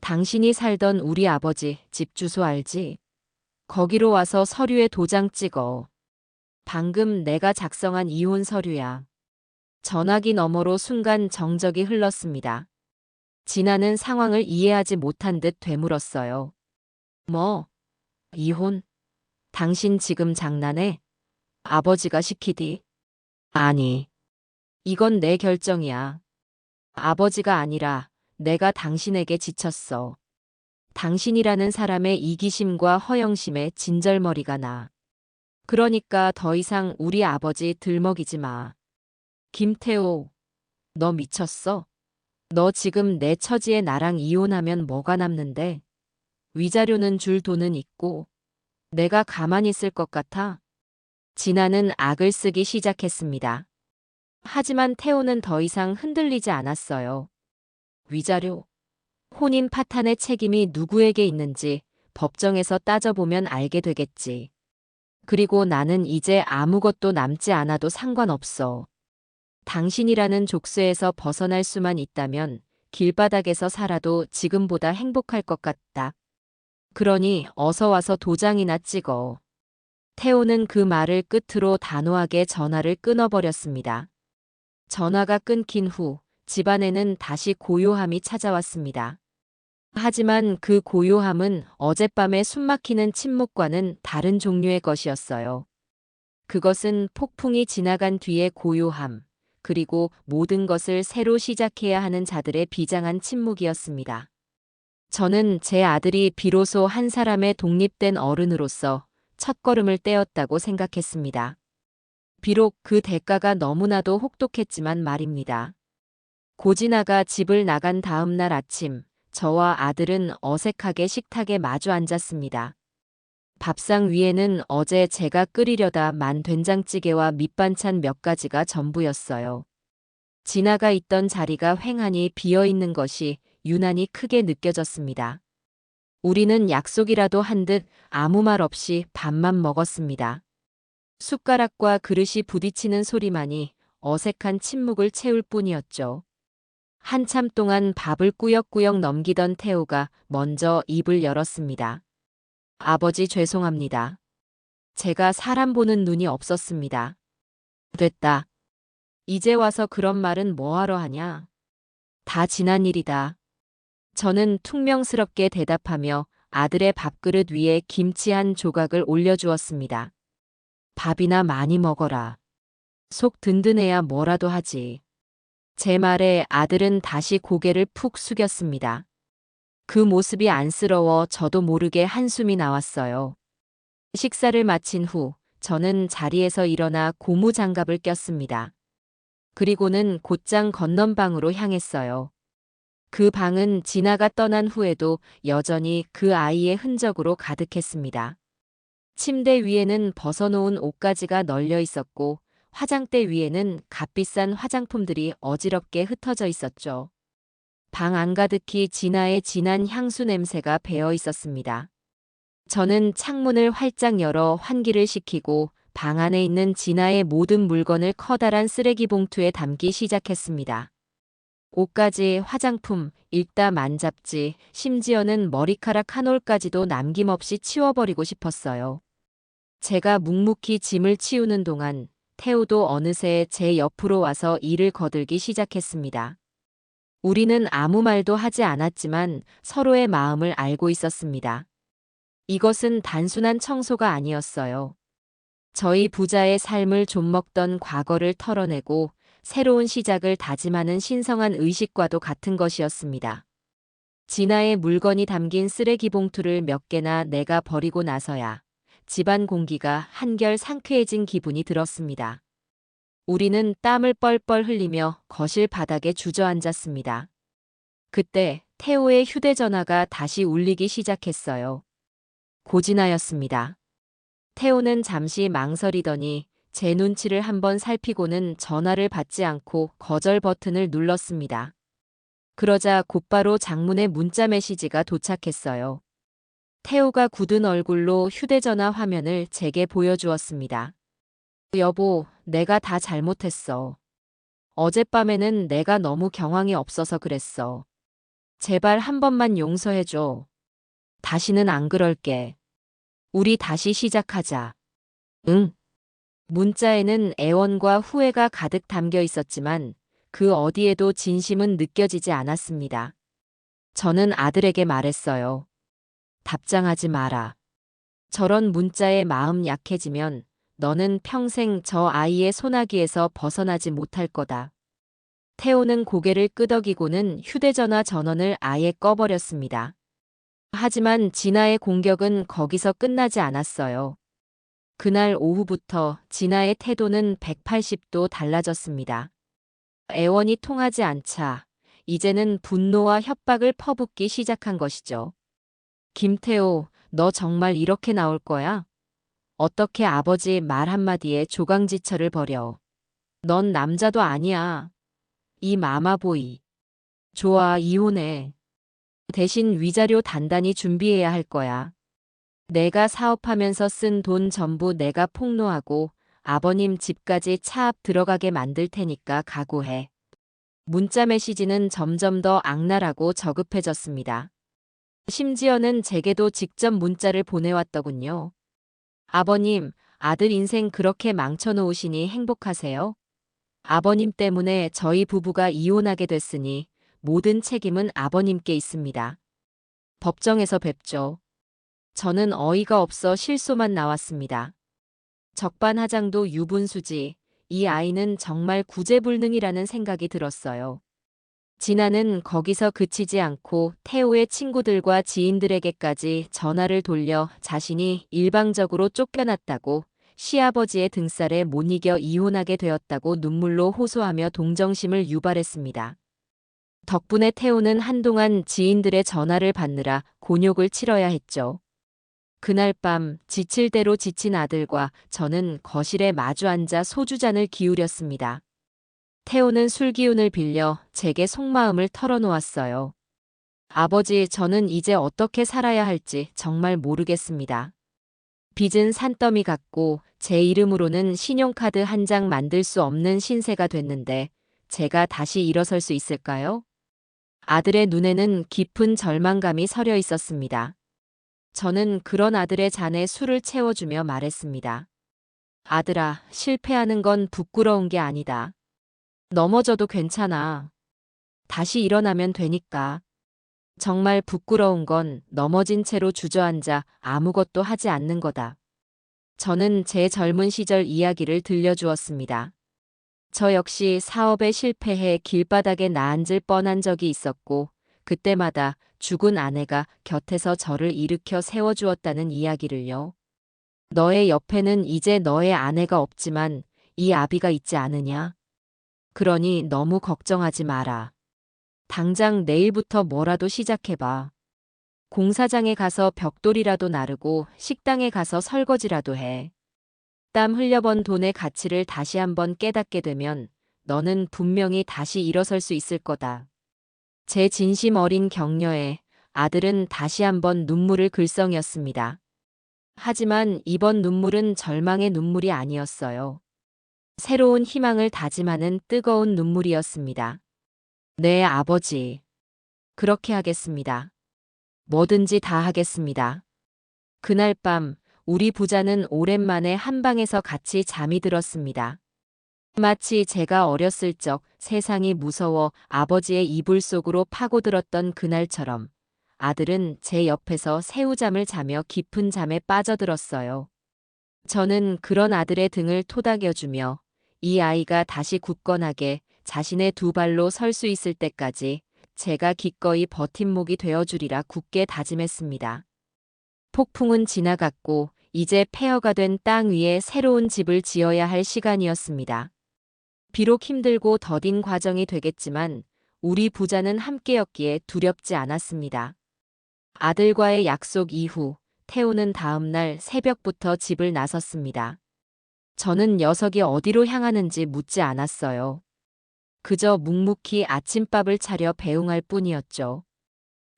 당신이 살던 우리 아버지 집 주소 알지? 거기로 와서 서류에 도장 찍어. 방금 내가 작성한 이혼 서류야. 전화기 너머로 순간 정적이 흘렀습니다. 진아는 상황을 이해하지 못한 듯 되물었어요. 뭐? 이혼? 당신 지금 장난해? 아버지가 시키디? 아니. 이건 내 결정이야. 아버지가 아니라 내가 당신에게 지쳤어. 당신이라는 사람의 이기심과 허영심에 진절머리가 나. 그러니까 더 이상 우리 아버지 들먹이지 마. 김태호, 너 미쳤어? 너 지금 내 처지에 나랑 이혼하면 뭐가 남는데? 위자료는 줄 돈은 있고 내가 가만히 있을 것 같아? 진아는 악을 쓰기 시작했습니다. 하지만 태호는 더 이상 흔들리지 않았어요. 위자료? 혼인 파탄의 책임이 누구에게 있는지 법정에서 따져보면 알게 되겠지. 그리고 나는 이제 아무것도 남지 않아도 상관없어. 당신이라는 족쇄에서 벗어날 수만 있다면 길바닥에서 살아도 지금보다 행복할 것 같다. 그러니 어서 와서 도장이나 찍어. 태호는 그 말을 끝으로 단호하게 전화를 끊어버렸습니다. 전화가 끊긴 후 집안에는 다시 고요함이 찾아왔습니다. 하지만 그 고요함은 어젯밤의 숨막히는 침묵과는 다른 종류의 것이었어요. 그것은 폭풍이 지나간 뒤의 고요함, 그리고 모든 것을 새로 시작해야 하는 자들의 비장한 침묵이었습니다. 저는 제 아들이 비로소 한 사람의 독립된 어른으로서 첫걸음을 떼었다고 생각했습니다. 비록 그 대가가 너무나도 혹독했지만 말입니다. 고진아가 집을 나간 다음 날 아침, 저와 아들은 어색하게 식탁에 마주 앉았습니다. 밥상 위에는 어제 제가 끓이려다 만 된장찌개와 밑반찬 몇 가지가 전부였어요. 진아가 있던 자리가 횡하니 비어 있는 것이 유난히 크게 느껴졌습니다. 우리는 약속이라도 한 듯 아무 말 없이 밥만 먹었습니다. 숟가락과 그릇이 부딪히는 소리만이 어색한 침묵을 채울 뿐이었죠. 한참 동안 밥을 꾸역꾸역 넘기던 태호가 먼저 입을 열었습니다. 아버지 죄송합니다. 제가 사람 보는 눈이 없었습니다. 됐다. 이제 와서 그런 말은 뭐하러 하냐? 다 지난 일이다. 저는 퉁명스럽게 대답하며 아들의 밥그릇 위에 김치 한 조각을 올려주었습니다. 밥이나 많이 먹어라. 속 든든해야 뭐라도 하지. 제 말에 아들은 다시 고개를 푹 숙였습니다. 그 모습이 안쓰러워 저도 모르게 한숨이 나왔어요. 식사를 마친 후 저는 자리에서 일어나 고무장갑을 꼈습니다. 그리고는 곧장 건넌방으로 향했어요. 그 방은 진아가 떠난 후에도 여전히 그 아이의 흔적으로 가득했습니다. 침대 위에는 벗어놓은 옷가지가 널려 있었고 화장대 위에는 값비싼 화장품들이 어지럽게 흩어져 있었죠. 방 안가득히 진아의 진한 향수 냄새가 배어 있었습니다. 저는 창문을 활짝 열어 환기를 시키고 방 안에 있는 진아의 모든 물건을 커다란 쓰레기 봉투에 담기 시작했습니다. 옷가지, 화장품, 읽다 만잡지, 심지어는 머리카락 한 올까지도 남김없이 치워버리고 싶었어요. 제가 묵묵히 짐을 치우는 동안 태우도 어느새 제 옆으로 와서 일을 거들기 시작했습니다. 우리는 아무 말도 하지 않았지만 서로의 마음을 알고 있었습니다. 이것은 단순한 청소가 아니었어요. 저희 부자의 삶을 좀먹던 과거를 털어내고 새로운 시작을 다짐하는 신성한 의식과도 같은 것이었습니다. 진아의 물건이 담긴 쓰레기 봉투를 몇 개나 내가 버리고 나서야 집안 공기가 한결 상쾌해진 기분이 들었습니다. 우리는 땀을 뻘뻘 흘리며 거실 바닥에 주저앉았습니다. 그때 태호의 휴대전화가 다시 울리기 시작했어요. 고진아였습니다. 태호는 잠시 망설이더니 제 눈치를 한번 살피고는 전화를 받지 않고 거절 버튼을 눌렀습니다. 그러자 곧바로 장문의 문자 메시지가 도착했어요. 태호가 굳은 얼굴로 휴대전화 화면을 제게 보여주었습니다. 여보, 내가 다 잘못했어. 어젯밤에는 내가 너무 경황이 없어서 그랬어. 제발 한 번만 용서해줘. 다시는 안 그럴게. 우리 다시 시작하자. 응. 문자에는 애원과 후회가 가득 담겨 있었지만 그 어디에도 진심은 느껴지지 않았습니다. 저는 아들에게 말했어요. 답장하지 마라. 저런 문자에 마음 약해지면 너는 평생 저 아이의 소나기에서 벗어나지 못할 거다. 태호는 고개를 끄덕이고는 휴대전화 전원을 아예 꺼버렸습니다. 하지만 진아의 공격은 거기서 끝나지 않았어요. 그날 오후부터 진아의 태도는 180도 달라졌습니다. 애원이 통하지 않자 이제는 분노와 협박을 퍼붓기 시작한 것이죠. 김태호, 너 정말 이렇게 나올 거야? 어떻게 아버지 말 한마디에 조강지처를 벌여. 넌 남자도 아니야. 이 마마보이. 좋아, 이혼해. 대신 위자료 단단히 준비해야 할 거야. 내가 사업하면서 쓴 돈 전부 내가 폭로하고 아버님 집까지 차 앞 들어가게 만들 테니까 각오해. 문자 메시지는 점점 더 악랄하고 저급해졌습니다. 심지어는 제게도 직접 문자를 보내왔더군요. 아버님, 아들 인생 그렇게 망쳐놓으시니 행복하세요? 아버님 때문에 저희 부부가 이혼하게 됐으니 모든 책임은 아버님께 있습니다. 법정에서 뵙죠. 저는 어이가 없어 실소만 나왔습니다. 적반하장도 유분수지. 이 아이는 정말 구제불능이라는 생각이 들었어요. 진아는 거기서 그치지 않고 태호의 친구들과 지인들에게까지 전화를 돌려 자신이 일방적으로 쫓겨났다고, 시아버지의 등살에 못 이겨 이혼하게 되었다고 눈물로 호소하며 동정심을 유발했습니다. 덕분에 태호는 한동안 지인들의 전화를 받느라 곤욕을 치러야 했죠. 그날 밤 지칠 대로 지친 아들과 저는 거실에 마주 앉아 소주잔을 기울였습니다. 태호는 술 기운을 빌려 제게 속마음을 털어놓았어요. 아버지, 저는 이제 어떻게 살아야 할지 정말 모르겠습니다. 빚은 산더미 같고 제 이름으로는 신용카드 한 장 만들 수 없는 신세가 됐는데 제가 다시 일어설 수 있을까요? 아들의 눈에는 깊은 절망감이 서려 있었습니다. 저는 그런 아들의 잔에 술을 채워주며 말했습니다. 아들아, 실패하는 건 부끄러운 게 아니다. 넘어져도 괜찮아. 다시 일어나면 되니까. 정말 부끄러운 건 넘어진 채로 주저앉아 아무것도 하지 않는 거다. 저는 제 젊은 시절 이야기를 들려주었습니다. 저 역시 사업에 실패해 길바닥에 나앉을 뻔한 적이 있었고, 그때마다 죽은 아내가 곁에서 저를 일으켜 세워주었다는 이야기를요. 너의 옆에는 이제 너의 아내가 없지만 이 아비가 있지 않으냐? 그러니 너무 걱정하지 마라. 당장 내일부터 뭐라도 시작해봐. 공사장에 가서 벽돌이라도 나르고 식당에 가서 설거지라도 해. 땀 흘려번 돈의 가치를 다시 한번 깨닫게 되면 너는 분명히 다시 일어설 수 있을 거다. 제 진심 어린 격려에 아들은 다시 한번 눈물을 글썽였습니다. 하지만 이번 눈물은 절망의 눈물이 아니었어요. 새로운 희망을 다짐하는 뜨거운 눈물이었습니다. 네, 아버지. 그렇게 하겠습니다. 뭐든지 다 하겠습니다. 그날 밤 우리 부자는 오랜만에 한 방에서 같이 잠이 들었습니다. 마치 제가 어렸을 적 세상이 무서워 아버지의 이불 속으로 파고들었던 그날처럼 아들은 제 옆에서 새우잠을 자며 깊은 잠에 빠져들었어요. 저는 그런 아들의 등을 토닥여주며 이 아이가 다시 굳건하게 자신의 두 발로 설 수 있을 때까지 제가 기꺼이 버팀목이 되어주리라 굳게 다짐했습니다. 폭풍은 지나갔고 이제 폐허가 된 땅 위에 새로운 집을 지어야 할 시간이었습니다. 비록 힘들고 더딘 과정이 되겠지만 우리 부자는 함께였기에 두렵지 않았습니다. 아들과의 약속 이후 태호는 다음 날 새벽부터 집을 나섰습니다. 저는 녀석이 어디로 향하는지 묻지 않았어요. 그저 묵묵히 아침밥을 차려 배웅할 뿐이었죠.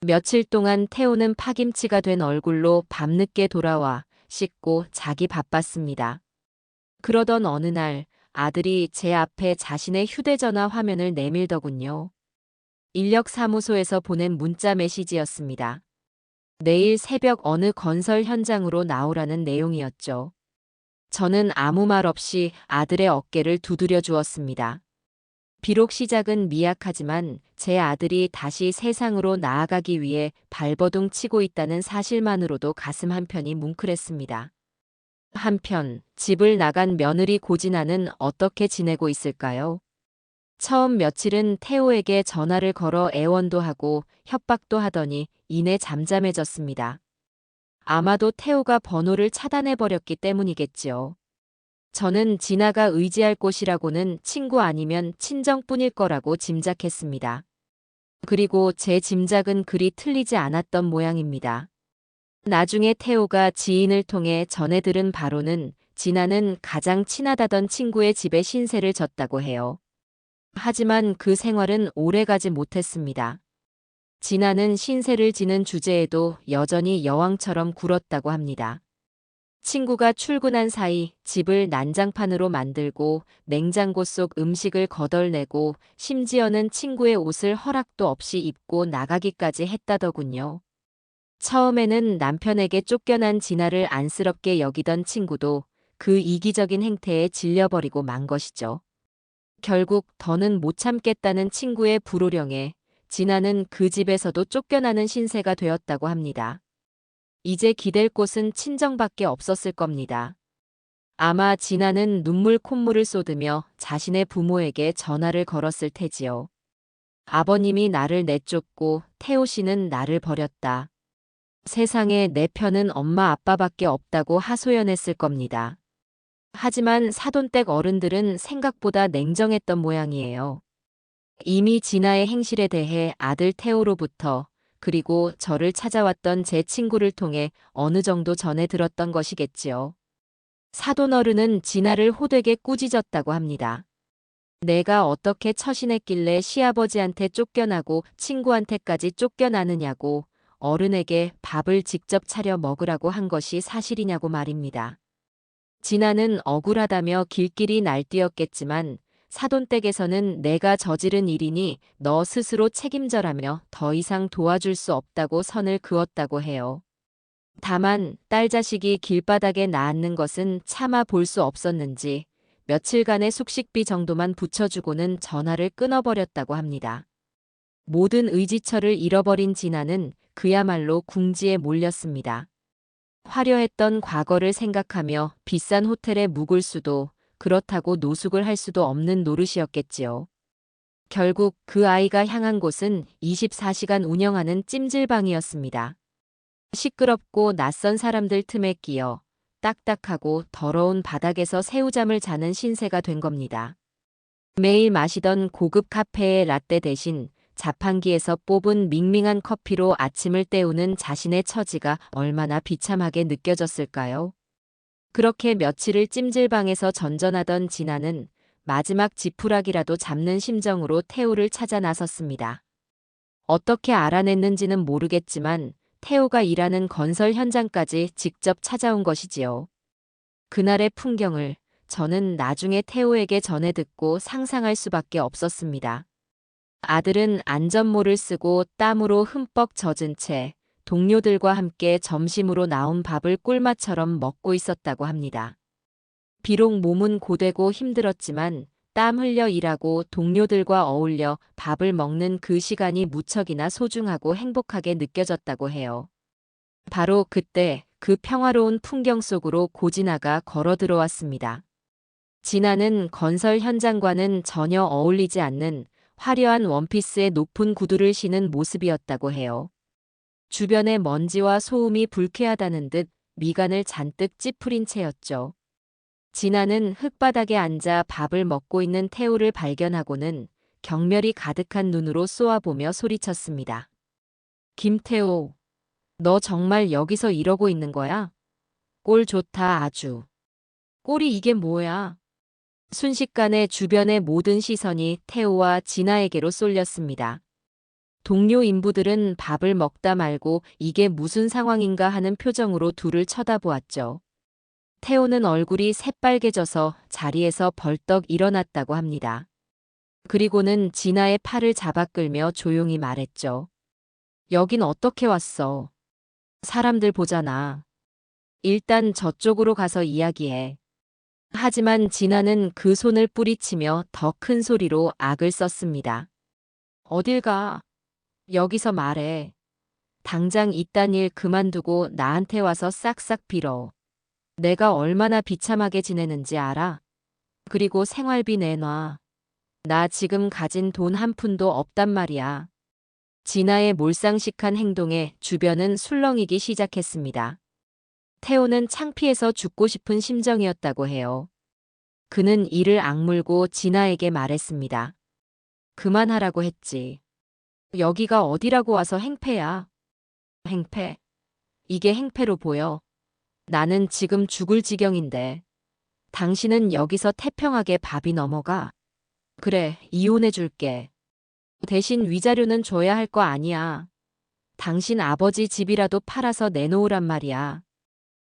며칠 동안 태호는 파김치가 된 얼굴로 밤늦게 돌아와 씻고 자기 바빴습니다. 그러던 어느 날 아들이 제 앞에 자신의 휴대전화 화면을 내밀더군요. 인력사무소에서 보낸 문자 메시지였습니다. 내일 새벽 어느 건설 현장으로 나오라는 내용이었죠. 저는 아무 말 없이 아들의 어깨를 두드려 주었습니다. 비록 시작은 미약하지만 제 아들이 다시 세상으로 나아가기 위해 발버둥 치고 있다는 사실만으로도 가슴 한편이 뭉클했습니다. 한편 집을 나간 며느리 고진아는 어떻게 지내고 있을까요? 처음 며칠은 태호에게 전화를 걸어 애원도 하고 협박도 하더니 이내 잠잠해졌습니다. 아마도 태호가 번호를 차단해버렸기 때문이겠지요. 저는 진아가 의지할 곳이라고는 친구 아니면 친정뿐일 거라고 짐작했습니다. 그리고 제 짐작은 그리 틀리지 않았던 모양입니다. 나중에 태호가 지인을 통해 전해 들은 바로는 진아는 가장 친하다던 친구의 집에 신세를 졌다고 해요. 하지만 그 생활은 오래가지 못했습니다. 진아는 신세를 지는 주제에도 여전히 여왕처럼 굴었다고 합니다. 친구가 출근한 사이 집을 난장판으로 만들고 냉장고 속 음식을 거덜내고 심지어는 친구의 옷을 허락도 없이 입고 나가기까지 했다더군요. 처음에는 남편에게 쫓겨난 진아를 안쓰럽게 여기던 친구도 그 이기적인 행태에 질려버리고 만 것이죠. 결국 더는 못 참겠다는 친구의 불호령에 진아는 그 집에서도 쫓겨나는 신세가 되었다고 합니다. 이제 기댈 곳은 친정밖에 없었을 겁니다. 아마 진아는 눈물 콧물을 쏟으며 자신의 부모에게 전화를 걸었을 테지요. 아버님이 나를 내쫓고 태호 씨는 나를 버렸다. 세상에 내 편은 엄마 아빠밖에 없다고 하소연했을 겁니다. 하지만 사돈댁 어른들은 생각보다 냉정했던 모양이에요. 이미 진아의 행실에 대해 아들 태호로부터 그리고 저를 찾아왔던 제 친구를 통해 어느 정도 전해 들었던 것이겠지요. 사돈 어른은 진아를 호되게 꾸짖었다고 합니다. 내가 어떻게 처신했길래 시아버지한테 쫓겨나고 친구한테까지 쫓겨나느냐고 어른에게 밥을 직접 차려 먹으라고 한 것이 사실이냐고 말입니다. 진아는 억울하다며 길길이 날뛰었겠지만 사돈댁에서는 내가 저지른 일이니 너 스스로 책임져라며 더 이상 도와줄 수 없다고 선을 그었다고 해요. 다만 딸 자식이 길바닥에 낳는 것은 참아 볼 수 없었는지 며칠간의 숙식비 정도만 붙여주고는 전화를 끊어버렸다고 합니다. 모든 의지처를 잃어버린 진아는 그야말로 궁지에 몰렸습니다. 화려했던 과거를 생각하며 비싼 호텔에 묵을 수도 그렇다고 노숙을 할 수도 없는 노릇이었겠지요. 결국 그 아이가 향한 곳은 24시간 운영하는 찜질방이었습니다. 시끄럽고 낯선 사람들 틈에 끼어 딱딱하고 더러운 바닥에서 새우잠을 자는 신세가 된 겁니다. 매일 마시던 고급 카페의 라떼 대신 자판기에서 뽑은 밍밍한 커피로 아침을 때우는 자신의 처지가 얼마나 비참하게 느껴졌을까요? 그렇게 며칠을 찜질방에서 전전하던 진아는 마지막 지푸라기라도 잡는 심정으로 태호를 찾아 나섰습니다. 어떻게 알아냈는지는 모르겠지만 태호가 일하는 건설 현장까지 직접 찾아온 것이지요. 그날의 풍경을 저는 나중에 태호에게 전해 듣고 상상할 수밖에 없었습니다. 아들은 안전모를 쓰고 땀으로 흠뻑 젖은 채 동료들과 함께 점심으로 나온 밥을 꿀맛처럼 먹고 있었다고 합니다. 비록 몸은 고되고 힘들었지만 땀 흘려 일하고 동료들과 어울려 밥을 먹는 그 시간이 무척이나 소중하고 행복하게 느껴졌다고 해요. 바로 그때 그 평화로운 풍경 속으로 고진아가 걸어 들어왔습니다. 진아는 건설 현장과는 전혀 어울리지 않는 화려한 원피스에 높은 구두를 신은 모습이었다고 해요. 주변의 먼지와 소음이 불쾌하다는 듯 미간을 잔뜩 찌푸린 채였죠. 진아는 흙바닥에 앉아 밥을 먹고 있는 태호를 발견하고는 경멸이 가득한 눈으로 쏘아보며 소리쳤습니다. 김태호, 너 정말 여기서 이러고 있는 거야? 꼴 좋다 아주. 꼴이 이게 뭐야? 순식간에 주변의 모든 시선이 태호와 진아에게로 쏠렸습니다. 동료 인부들은 밥을 먹다 말고 이게 무슨 상황인가 하는 표정으로 둘을 쳐다보았죠. 태호는 얼굴이 새빨개져서 자리에서 벌떡 일어났다고 합니다. 그리고는 진아의 팔을 잡아 끌며 조용히 말했죠. 여긴 어떻게 왔어? 사람들 보잖아. 일단 저쪽으로 가서 이야기해. 하지만 진아는 그 손을 뿌리치며 더 큰 소리로 악을 썼습니다. 어딜 가? 여기서 말해. 당장 이딴 일 그만두고 나한테 와서 싹싹 빌어. 내가 얼마나 비참하게 지내는지 알아? 그리고 생활비 내놔. 나 지금 가진 돈 한 푼도 없단 말이야. 진아의 몰상식한 행동에 주변은 술렁이기 시작했습니다. 태호는 창피해서 죽고 싶은 심정이었다고 해요. 그는 이를 악물고 진아에게 말했습니다. 그만하라고 했지. 여기가 어디라고 와서 행패야. 행패. 이게 행패로 보여. 나는 지금 죽을 지경인데. 당신은 여기서 태평하게 밥이 넘어가. 그래, 이혼해 줄게. 대신 위자료는 줘야 할 거 아니야. 당신 아버지 집이라도 팔아서 내놓으란 말이야.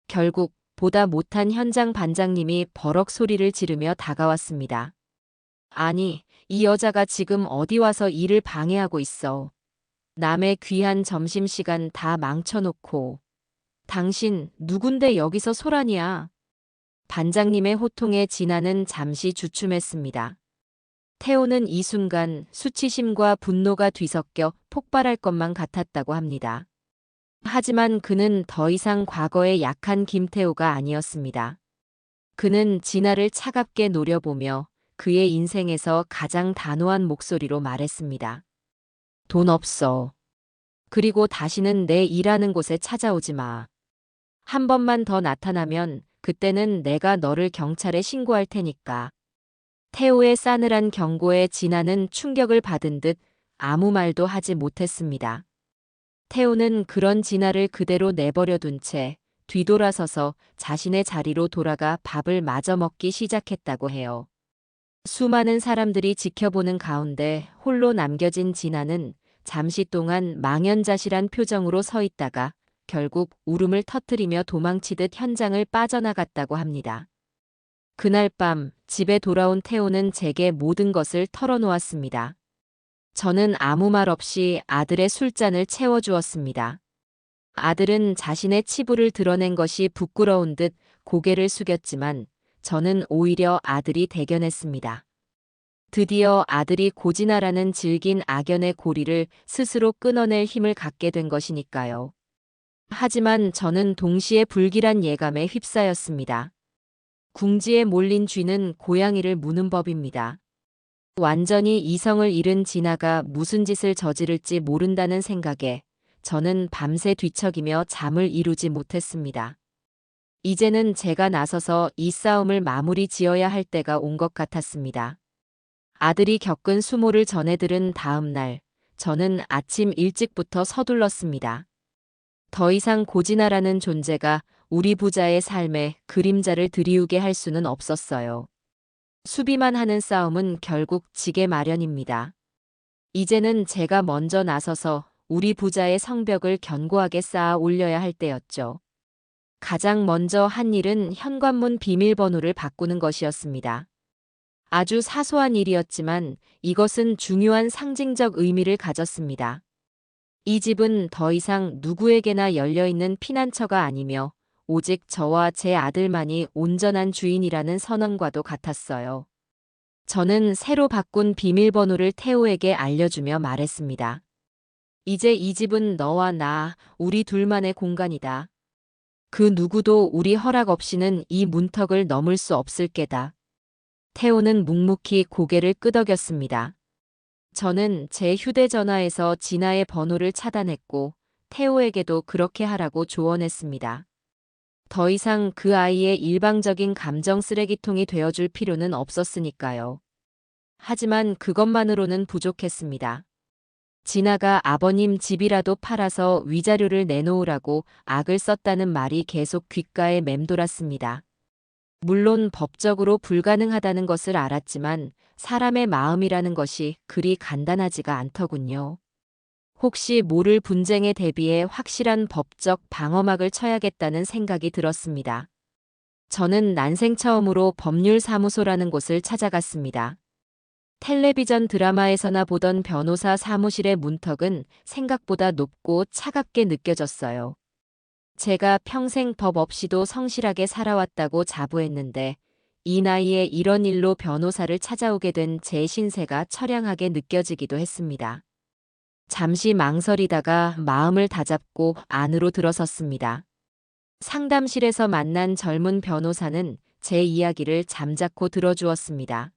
결국 보다 못한 현장 반장님이 버럭 소리를 지르며 다가왔습니다. 아니, 이 여자가 지금 어디 와서 일을 방해하고 있어. 남의 귀한 점심시간 다 망쳐놓고. 당신 누군데 여기서 소란이야. 반장님의 호통에 진아는 잠시 주춤했습니다. 태호는 이 순간 수치심과 분노가 뒤섞여 폭발할 것만 같았다고 합니다. 하지만 그는 더 이상 과거의 약한 김태호가 아니었습니다. 그는 진아를 차갑게 노려보며 그의 인생에서 가장 단호한 목소리로 말했습니다. 돈 없어. 그리고 다시는 내 일하는 곳에 찾아오지 마. 한 번만 더 나타나면 그때는 내가 너를 경찰에 신고할 테니까. 태호의 싸늘한 경고에 진아는 충격을 받은 듯 아무 말도 하지 못했습니다. 태호는 그런 진아를 그대로 내버려둔 채 뒤돌아서서 자신의 자리로 돌아가 밥을 마저 먹기 시작했다고 해요. 수많은 사람들이 지켜보는 가운데 홀로 남겨진 진아는 잠시 동안 망연자실한 표정으로 서 있다가 결국 울음을 터뜨리며 도망치듯 현장을 빠져나갔다고 합니다. 그날 밤 집에 돌아온 태호는 제게 모든 것을 털어놓았습니다. 저는 아무 말 없이 아들의 술잔을 채워주었습니다. 아들은 자신의 치부를 드러낸 것이 부끄러운 듯 고개를 숙였지만 저는 오히려 아들이 대견했습니다. 드디어 아들이 고진아라는 질긴 악연의 고리를 스스로 끊어낼 힘을 갖게 된 것이니까요. 하지만 저는 동시에 불길한 예감에 휩싸였습니다. 궁지에 몰린 쥐는 고양이를 무는 법입니다. 완전히 이성을 잃은 진아가 무슨 짓을 저지를지 모른다는 생각에 저는 밤새 뒤척이며 잠을 이루지 못했습니다. 이제는 제가 나서서 이 싸움을 마무리 지어야 할 때가 온 것 같았습니다. 아들이 겪은 수모를 전해 들은 다음 날, 저는 아침 일찍부터 서둘렀습니다. 더 이상 고진아라는 존재가 우리 부자의 삶에 그림자를 드리우게 할 수는 없었어요. 수비만 하는 싸움은 결국 지게 마련입니다. 이제는 제가 먼저 나서서 우리 부자의 성벽을 견고하게 쌓아 올려야 할 때였죠. 가장 먼저 한 일은 현관문 비밀번호를 바꾸는 것이었습니다. 아주 사소한 일이었지만 이것은 중요한 상징적 의미를 가졌습니다. 이 집은 더 이상 누구에게나 열려있는 피난처가 아니며 오직 저와 제 아들만이 온전한 주인이라는 선언과도 같았어요. 저는 새로 바꾼 비밀번호를 태호에게 알려주며 말했습니다. 이제 이 집은 너와 나, 우리 둘만의 공간이다. 그 누구도 우리 허락 없이는 이 문턱을 넘을 수 없을 게다. 태호는 묵묵히 고개를 끄덕였습니다. 저는 제 휴대전화에서 진아의 번호를 차단했고 태호에게도 그렇게 하라고 조언했습니다. 더 이상 그 아이의 일방적인 감정 쓰레기통이 되어줄 필요는 없었으니까요. 하지만 그것만으로는 부족했습니다. 진아가 아버님 집이라도 팔아서 위자료를 내놓으라고 악을 썼다는 말이 계속 귓가에 맴돌았습니다. 물론 법적으로 불가능하다는 것을 알았지만 사람의 마음이라는 것이 그리 간단하지가 않더군요. 혹시 모를 분쟁에 대비해 확실한 법적 방어막을 쳐야겠다는 생각이 들었습니다. 저는 난생 처음으로 법률사무소라는 곳을 찾아갔습니다. 텔레비전 드라마에서나 보던 변호사 사무실의 문턱은 생각보다 높고 차갑게 느껴졌어요. 제가 평생 법 없이도 성실하게 살아왔다고 자부했는데 이 나이에 이런 일로 변호사를 찾아오게 된 제 신세가 처량하게 느껴지기도 했습니다. 잠시 망설이다가 마음을 다잡고 안으로 들어섰습니다. 상담실에서 만난 젊은 변호사는 제 이야기를 잠자코 들어주었습니다.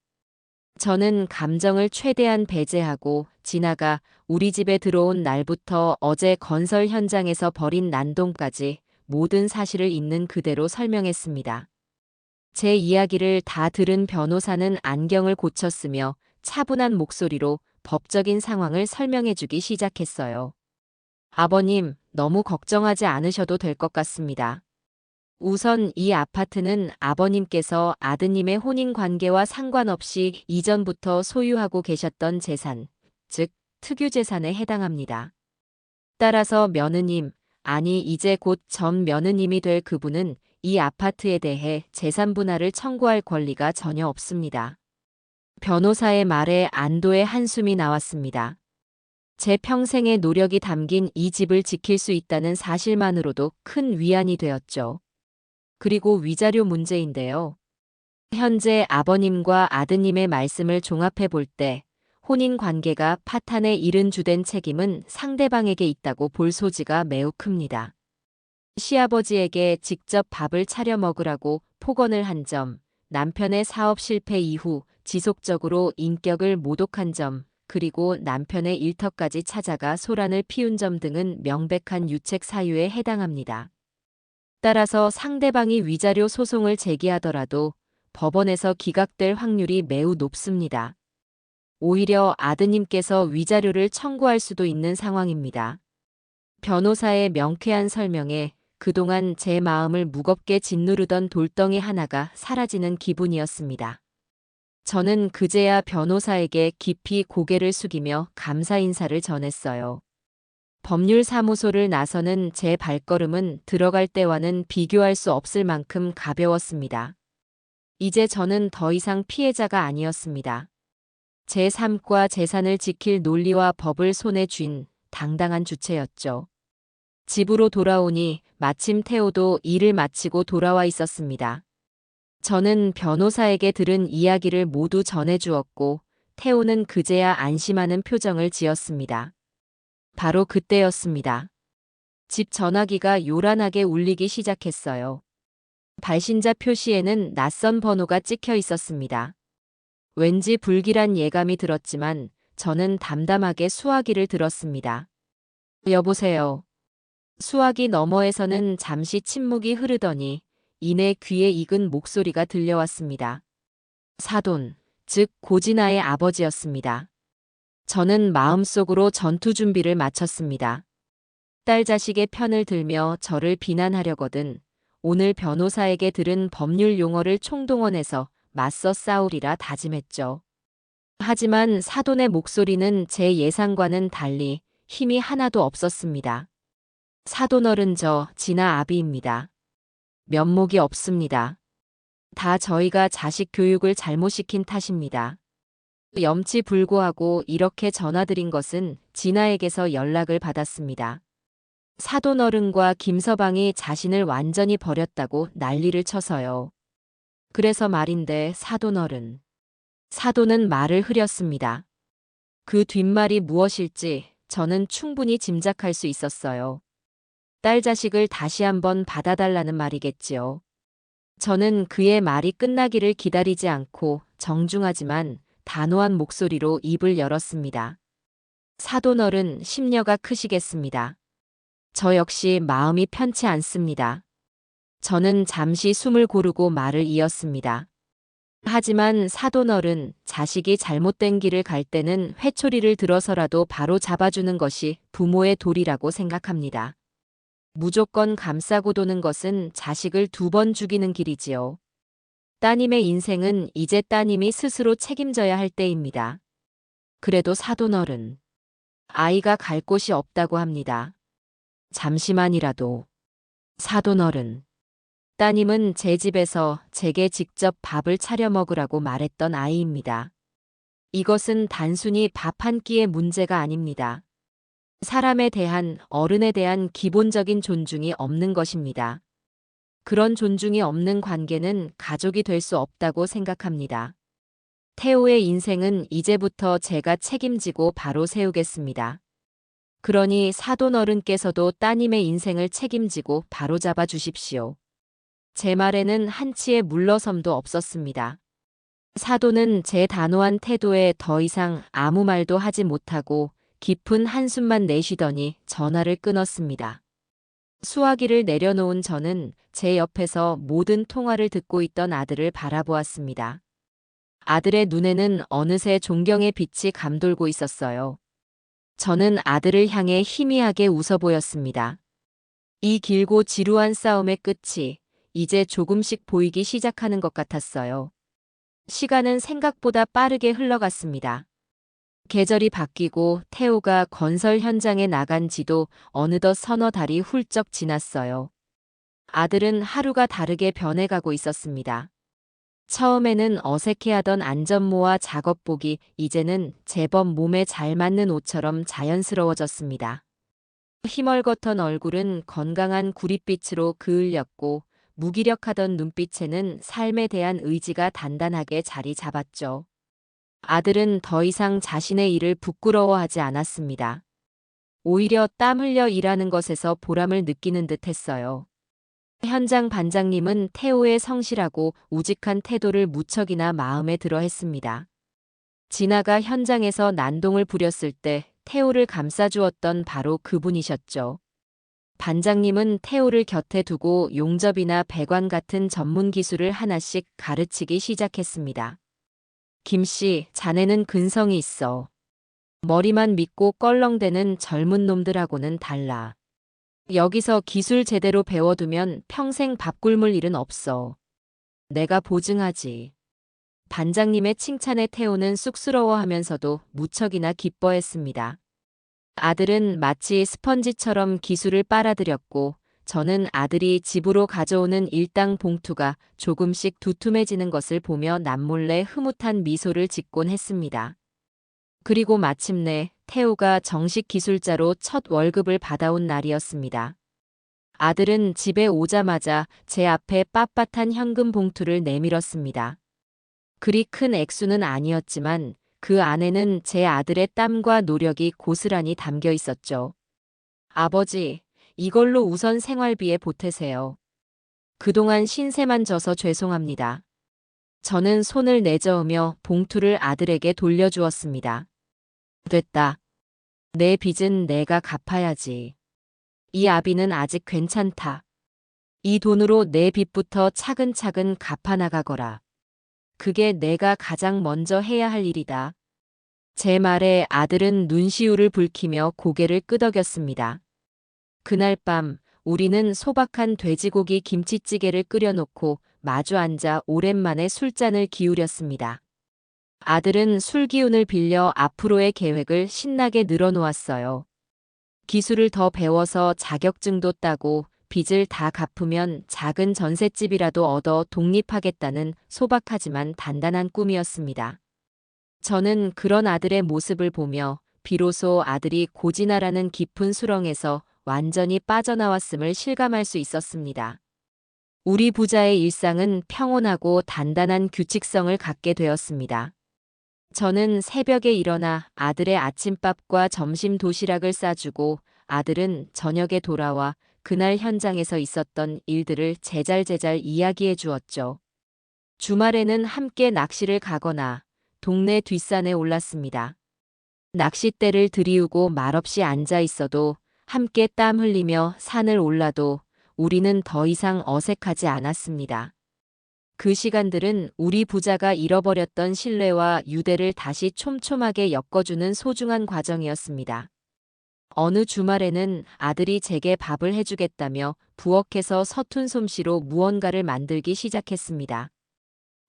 저는 감정을 최대한 배제하고 진아가 우리 집에 들어온 날부터 어제 건설 현장에서 벌인 난동까지 모든 사실을 있는 그대로 설명했습니다. 제 이야기를 다 들은 변호사는 안경을 고쳤으며 차분한 목소리로 법적인 상황을 설명해주기 시작했어요. 아버님, 너무 걱정하지 않으셔도 될 것 같습니다. 우선 이 아파트는 아버님께서 아드님의 혼인 관계와 상관없이 이전부터 소유하고 계셨던 재산, 즉 특유재산에 해당합니다. 따라서 며느님, 아니 이제 곧 전 며느님이 될 그분은 이 아파트에 대해 재산 분할을 청구할 권리가 전혀 없습니다. 변호사의 말에 안도의 한숨이 나왔습니다. 제 평생의 노력이 담긴 이 집을 지킬 수 있다는 사실만으로도 큰 위안이 되었죠. 그리고 위자료 문제인데요. 현재 아버님과 아드님의 말씀을 종합해 볼 때 혼인 관계가 파탄에 이른 주된 책임은 상대방에게 있다고 볼 소지가 매우 큽니다. 시아버지에게 직접 밥을 차려 먹으라고 폭언을 한 점, 남편의 사업 실패 이후 지속적으로 인격을 모독한 점, 그리고 남편의 일터까지 찾아가 소란을 피운 점 등은 명백한 유책 사유에 해당합니다. 따라서 상대방이 위자료 소송을 제기하더라도 법원에서 기각될 확률이 매우 높습니다. 오히려 아드님께서 위자료를 청구할 수도 있는 상황입니다. 변호사의 명쾌한 설명에 그동안 제 마음을 무겁게 짓누르던 돌덩이 하나가 사라지는 기분이었습니다. 저는 그제야 변호사에게 깊이 고개를 숙이며 감사 인사를 전했어요. 법률사무소를 나서는 제 발걸음은 들어갈 때와는 비교할 수 없을 만큼 가벼웠습니다. 이제 저는 더 이상 피해자가 아니었습니다. 제 삶과 재산을 지킬 논리와 법을 손에 쥔 당당한 주체였죠. 집으로 돌아오니 마침 태호도 일을 마치고 돌아와 있었습니다. 저는 변호사에게 들은 이야기를 모두 전해주었고 태호는 그제야 안심하는 표정을 지었습니다. 바로 그때였습니다. 집 전화기가 요란하게 울리기 시작했어요. 발신자 표시에는 낯선 번호가 찍혀 있었습니다. 왠지 불길한 예감이 들었지만 저는 담담하게 수화기를 들었습니다. 여보세요. 수화기 너머에서는 잠시 침묵이 흐르더니 이내 귀에 익은 목소리가 들려왔습니다. 사돈, 즉 고진아의 아버지였습니다. 저는 마음속으로 전투 준비를 마쳤습니다. 딸 자식의 편을 들며 저를 비난하려거든 오늘 변호사에게 들은 법률 용어를 총동원해서 맞서 싸우리라 다짐했죠. 하지만 사돈의 목소리는 제 예상과는 달리 힘이 하나도 없었습니다. 사돈 어른 저 진아 아비입니다. 면목이 없습니다. 다 저희가 자식 교육을 잘못 시킨 탓입니다. 염치불고하고 이렇게 전화드린 것은 진아에게서 연락을 받았습니다. 사돈 어른과 김서방이 자신을 완전히 버렸다고 난리를 쳐서요. 그래서 말인데 사돈 어른. 사돈은 말을 흐렸습니다. 그 뒷말이 무엇일지 저는 충분히 짐작할 수 있었어요. 딸 자식을 다시 한번 받아달라는 말이겠지요. 저는 그의 말이 끝나기를 기다리지 않고 정중하지만 단호한 목소리로 입을 열었습니다. 사돈 어른 심려가 크시겠습니다. 저 역시 마음이 편치 않습니다. 저는 잠시 숨을 고르고 말을 이었습니다. 하지만 사돈 어른, 자식이 잘못된 길을 갈 때는 회초리를 들어서라도 바로 잡아주는 것이 부모의 도리라고 생각합니다. 무조건 감싸고 도는 것은 자식을 2번 죽이는 길이지요. 따님의 인생은 이제 따님이 스스로 책임져야 할 때입니다. 그래도 사돈 어른, 아이가 갈 곳이 없다고 합니다. 잠시만이라도. 사돈 어른, 따님은 제 집에서 제게 직접 밥을 차려 먹으라고 말했던 아이입니다. 이것은 단순히 밥 한 끼의 문제가 아닙니다. 사람에 대한, 어른에 대한 기본적인 존중이 없는 것입니다. 그런 존중이 없는 관계는 가족이 될 수 없다고 생각합니다. 태호의 인생은 이제부터 제가 책임지고 바로 세우겠습니다. 그러니 사돈 어른께서도 따님의 인생을 책임지고 바로잡아 주십시오. 제 말에는 한치의 물러섬도 없었습니다. 사돈은 제 단호한 태도에 더 이상 아무 말도 하지 못하고 깊은 한숨만 내쉬더니 전화를 끊었습니다. 수화기를 내려놓은 저는 제 옆에서 모든 통화를 듣고 있던 아들을 바라보았습니다. 아들의 눈에는 어느새 존경의 빛이 감돌고 있었어요. 저는 아들을 향해 희미하게 웃어 보였습니다. 이 길고 지루한 싸움의 끝이 이제 조금씩 보이기 시작하는 것 같았어요. 시간은 생각보다 빠르게 흘러갔습니다. 계절이 바뀌고 태호가 건설 현장에 나간 지도 어느덧 서너 달이 훌쩍 지났어요. 아들은 하루가 다르게 변해가고 있었습니다. 처음에는 어색해하던 안전모와 작업복이 이제는 제법 몸에 잘 맞는 옷처럼 자연스러워졌습니다. 희멀겋던 얼굴은 건강한 구릿빛으로 그을렸고 무기력하던 눈빛에는 삶에 대한 의지가 단단하게 자리 잡았죠. 아들은 더 이상 자신의 일을 부끄러워하지 않았습니다. 오히려 땀 흘려 일하는 것에서 보람을 느끼는 듯 했어요. 현장 반장님은 태호의 성실하고 우직한 태도를 무척이나 마음에 들어 했습니다. 진아가 현장에서 난동을 부렸을 때 태호를 감싸주었던 바로 그분이셨죠. 반장님은 태호를 곁에 두고 용접이나 배관 같은 전문 기술을 하나씩 가르치기 시작했습니다. 김씨, 자네는 근성이 있어. 머리만 믿고 껄렁대는 젊은 놈들하고는 달라. 여기서 기술 제대로 배워두면 평생 밥 굶을 일은 없어. 내가 보증하지. 반장님의 칭찬에 태호는 쑥스러워하면서도 무척이나 기뻐했습니다. 아들은 마치 스펀지처럼 기술을 빨아들였고 저는 아들이 집으로 가져오는 일당 봉투가 조금씩 두툼해지는 것을 보며 남몰래 흐뭇한 미소를 짓곤 했습니다. 그리고 마침내 태호가 정식 기술자로 첫 월급을 받아온 날이었습니다. 아들은 집에 오자마자 제 앞에 빳빳한 현금 봉투를 내밀었습니다. 그리 큰 액수는 아니었지만 그 안에는 제 아들의 땀과 노력이 고스란히 담겨 있었죠. 아버지, 이걸로 우선 생활비에 보태세요. 그동안 신세만 져서 죄송합니다. 저는 손을 내저으며 봉투를 아들에게 돌려주었습니다. 됐다. 내 빚은 내가 갚아야지. 이 아비는 아직 괜찮다. 이 돈으로 내 빚부터 차근차근 갚아나가거라. 그게 내가 가장 먼저 해야 할 일이다. 제 말에 아들은 눈시울을 붉히며 고개를 끄덕였습니다. 그날 밤 우리는 소박한 돼지고기 김치찌개를 끓여놓고 마주 앉아 오랜만에 술잔을 기울였습니다. 아들은 술 기운을 빌려 앞으로의 계획을 신나게 늘어놓았어요. 기술을 더 배워서 자격증도 따고 빚을 다 갚으면 작은 전셋집이라도 얻어 독립하겠다는 소박하지만 단단한 꿈이었습니다. 저는 그런 아들의 모습을 보며 비로소 아들이 고진아라는 깊은 수렁에서 완전히 빠져나왔음을 실감할 수 있었습니다. 우리 부자의 일상은 평온하고 단단한 규칙성을 갖게 되었습니다. 저는 새벽에 일어나 아들의 아침밥과 점심 도시락을 싸주고 아들은 저녁에 돌아와 그날 현장에서 있었던 일들을 제잘제잘 이야기해 주었죠. 주말에는 함께 낚시를 가거나 동네 뒷산에 올랐습니다. 낚싯대를 들이우고 말없이 앉아 있어도 함께 땀 흘리며 산을 올라도 우리는 더 이상 어색하지 않았습니다. 그 시간들은 우리 부자가 잃어버렸던 신뢰와 유대를 다시 촘촘하게 엮어주는 소중한 과정이었습니다. 어느 주말에는 아들이 제게 밥을 해주겠다며 부엌에서 서툰 솜씨로 무언가를 만들기 시작했습니다.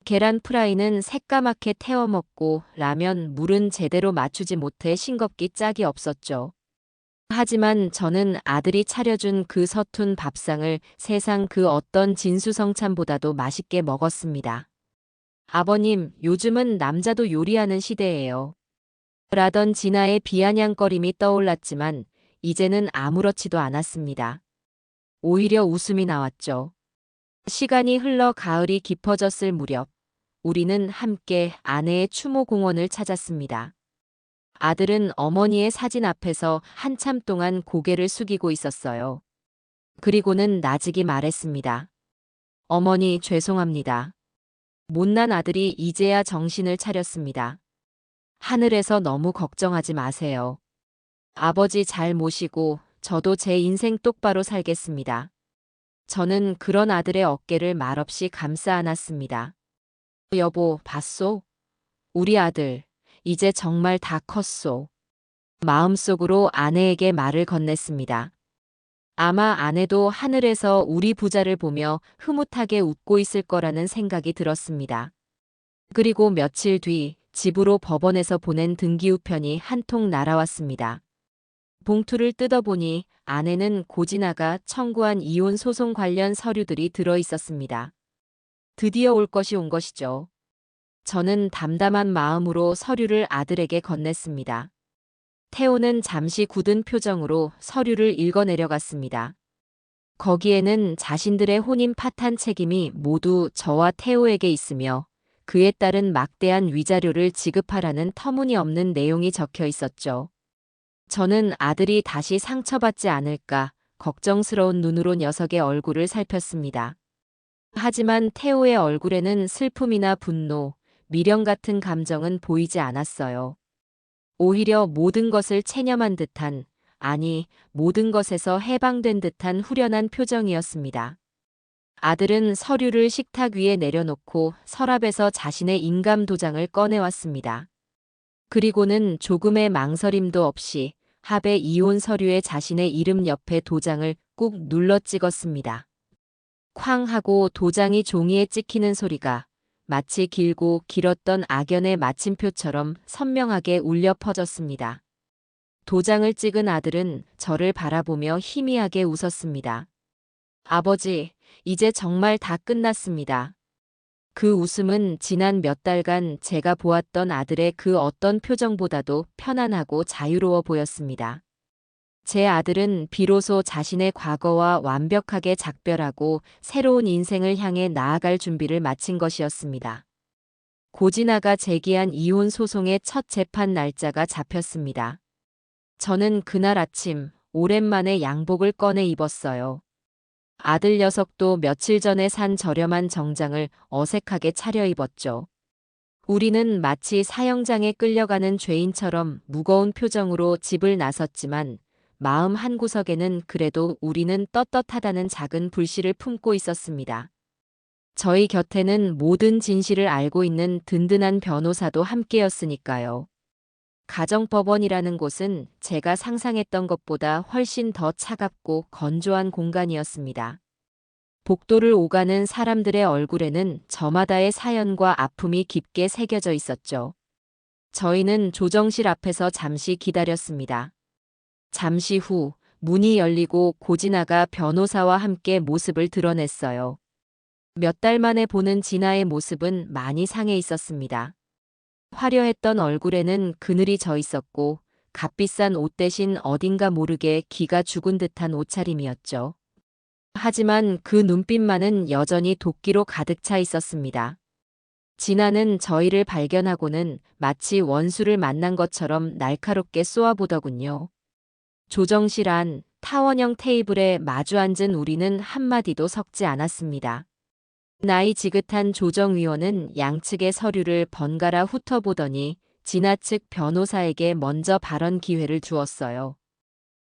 계란 프라이는 새까맣게 태워 먹고 라면 물은 제대로 맞추지 못해 싱겁기 짝이 없었죠. 하지만 저는 아들이 차려준 그 서툰 밥상을 세상 그 어떤 진수성찬보다도 맛있게 먹었습니다. 아버님, 요즘은 남자도 요리하는 시대예요. 라던 진아의 비아냥거림이 떠올랐지만 이제는 아무렇지도 않았습니다. 오히려 웃음이 나왔죠. 시간이 흘러 가을이 깊어졌을 무렵 우리는 함께 아내의 추모 공원을 찾았습니다. 아들은 어머니의 사진 앞에서 한참 동안 고개를 숙이고 있었어요. 그리고는 나직이 말했습니다. 어머니, 죄송합니다. 못난 아들이 이제야 정신을 차렸습니다. 하늘에서 너무 걱정하지 마세요. 아버지 잘 모시고 저도 제 인생 똑바로 살겠습니다. 저는 그런 아들의 어깨를 말없이 감싸 안았습니다. 여보, 봤소? 우리 아들, 이제 정말 다 컸소. 마음속으로 아내에게 말을 건넸습니다. 아마 아내도 하늘에서 우리 부자를 보며 흐뭇하게 웃고 있을 거라는 생각이 들었습니다. 그리고 며칠 뒤 집으로 법원에서 보낸 등기우편이 한 통 날아왔습니다. 봉투를 뜯어보니 안에는 고진아가 청구한 이혼 소송 관련 서류들이 들어 있었습니다. 드디어 올 것이 온 것이죠. 저는 담담한 마음으로 서류를 아들에게 건넸습니다. 태호는 잠시 굳은 표정으로 서류를 읽어내려갔습니다. 거기에는 자신들의 혼인 파탄 책임이 모두 저와 태호에게 있으며 그에 따른 막대한 위자료를 지급하라는 터무니없는 내용이 적혀 있었죠. 저는 아들이 다시 상처받지 않을까 걱정스러운 눈으로 녀석의 얼굴을 살폈습니다. 하지만 태호의 얼굴에는 슬픔이나 분노, 미련 같은 감정은 보이지 않았어요. 오히려 모든 것을 체념한 듯한, 아니, 모든 것에서 해방된 듯한 후련한 표정이었습니다. 아들은 서류를 식탁 위에 내려놓고 서랍에서 자신의 인감 도장을 꺼내왔습니다. 그리고는 조금의 망설임도 없이 합의 이혼 서류에 자신의 이름 옆에 도장을 꾹 눌러 찍었습니다. 쾅 하고 도장이 종이에 찍히는 소리가 마치 길고 길었던 악연의 마침표처럼 선명하게 울려 퍼졌습니다. 도장을 찍은 아들은 저를 바라보며 희미하게 웃었습니다. 아버지, 이제 정말 다 끝났습니다. 그 웃음은 지난 몇 달간 제가 보았던 아들의 그 어떤 표정보다도 편안하고 자유로워 보였습니다. 제 아들은 비로소 자신의 과거와 완벽하게 작별하고 새로운 인생을 향해 나아갈 준비를 마친 것이었습니다. 고진아가 제기한 이혼 소송의 첫 재판 날짜가 잡혔습니다. 저는 그날 아침 오랜만에 양복을 꺼내 입었어요. 아들 녀석도 며칠 전에 산 저렴한 정장을 어색하게 차려입었죠. 우리는 마치 사형장에 끌려가는 죄인처럼 무거운 표정으로 집을 나섰지만 마음 한구석에는 그래도 우리는 떳떳하다는 작은 불씨를 품고 있었습니다. 저희 곁에는 모든 진실을 알고 있는 든든한 변호사도 함께였으니까요. 가정법원이라는 곳은 제가 상상했던 것보다 훨씬 더 차갑고 건조한 공간이었습니다. 복도를 오가는 사람들의 얼굴에는 저마다의 사연과 아픔이 깊게 새겨져 있었죠. 저희는 조정실 앞에서 잠시 기다렸습니다. 잠시 후 문이 열리고 고진아가 변호사와 함께 모습을 드러냈어요. 몇 달 만에 보는 진아의 모습은 많이 상해 있었습니다. 화려했던 얼굴에는 그늘이 져 있었고 값비싼 옷 대신 어딘가 모르게 기가 죽은 듯한 옷차림이었죠. 하지만 그 눈빛만은 여전히 도끼로 가득 차 있었습니다. 진아는 저희를 발견하고는 마치 원수를 만난 것처럼 날카롭게 쏘아보더군요. 조정실 안 타원형 테이블에 마주 앉은 우리는 한마디도 섞지 않았습니다. 나이 지긋한 조정위원은 양측의 서류를 번갈아 훑어보더니 진아 측 변호사에게 먼저 발언 기회를 주었어요.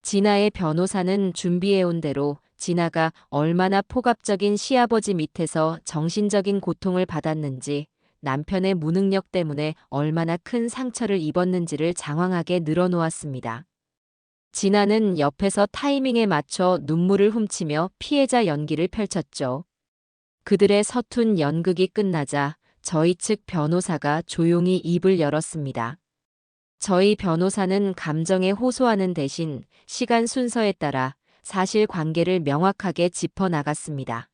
진아의 변호사는 준비해온 대로 진아가 얼마나 포갑적인 시아버지 밑에서 정신적인 고통을 받았는지, 남편의 무능력 때문에 얼마나 큰 상처를 입었는지를 장황하게 늘어놓았습니다. 진아는 옆에서 타이밍에 맞춰 눈물을 훔치며 피해자 연기를 펼쳤죠. 그들의 서툰 연극이 끝나자 저희 측 변호사가 조용히 입을 열었습니다. 저희 변호사는 감정에 호소하는 대신 시간 순서에 따라 사실 관계를 명확하게 짚어나갔습니다.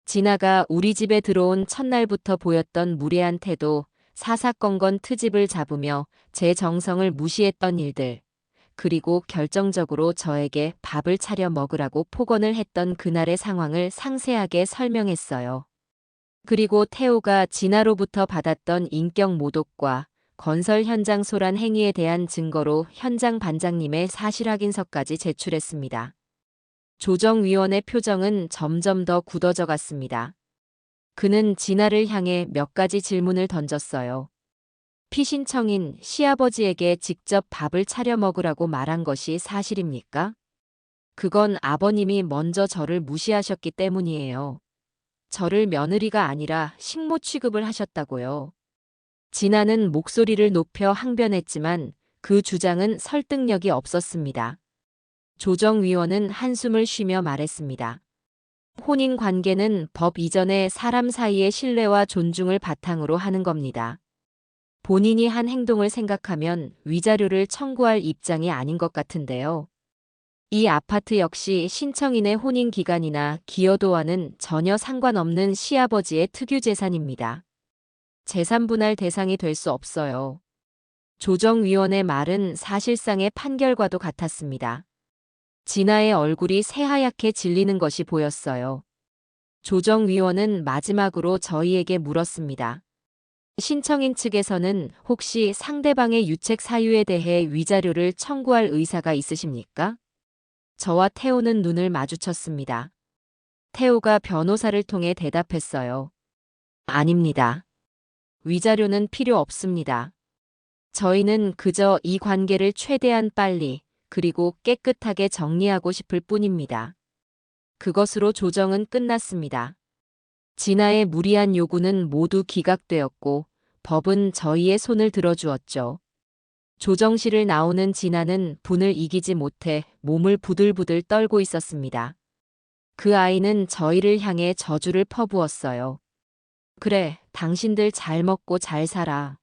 진아가 우리 집에 들어온 첫날부터 보였던 무례한 태도, 사사건건 트집을 잡으며 제 정성을 무시했던 일들, 그리고 결정적으로 저에게 밥을 차려 먹으라고 폭언을 했던 그날의 상황을 상세하게 설명했어요. 그리고 태호가 진아로부터 받았던 인격 모독과 건설 현장 소란 행위에 대한 증거로 현장 반장님의 사실 확인서까지 제출했습니다. 조정위원의 표정은 점점 더 굳어져 갔습니다. 그는 진아를 향해 몇 가지 질문을 던졌어요. 피신청인 시아버지에게 직접 밥을 차려 먹으라고 말한 것이 사실입니까? 그건 아버님이 먼저 저를 무시하셨기 때문이에요. 저를 며느리가 아니라 식모 취급을 하셨다고요. 진아는 목소리를 높여 항변했지만 그 주장은 설득력이 없었습니다. 조정위원은 한숨을 쉬며 말했습니다. 혼인 관계는 법 이전에 사람 사이의 신뢰와 존중을 바탕으로 하는 겁니다. 본인이 한 행동을 생각하면 위자료를 청구할 입장이 아닌 것 같은데요. 이 아파트 역시 신청인의 혼인 기간이나 기여도와는 전혀 상관없는 시아버지의 특유 재산입니다. 재산 분할 대상이 될 수 없어요. 조정위원의 말은 사실상의 판결과도 같았습니다. 진아의 얼굴이 새하얗게 질리는 것이 보였어요. 조정위원은 마지막으로 저희에게 물었습니다. 신청인 측에서는 혹시 상대방의 유책 사유에 대해 위자료를 청구할 의사가 있으십니까? 저와 태호는 눈을 마주쳤습니다. 태호가 변호사를 통해 대답했어요. 아닙니다. 위자료는 필요 없습니다. 저희는 그저 이 관계를 최대한 빨리 그리고 깨끗하게 정리하고 싶을 뿐입니다. 그것으로 조정은 끝났습니다. 진아의 무리한 요구는 모두 기각되었고 법은 저희의 손을 들어주었죠. 조정실을 나오는 진아는 분을 이기지 못해 몸을 부들부들 떨고 있었습니다. 그 아이는 저희를 향해 저주를 퍼부었어요. 그래, 당신들 잘 먹고 잘 살아.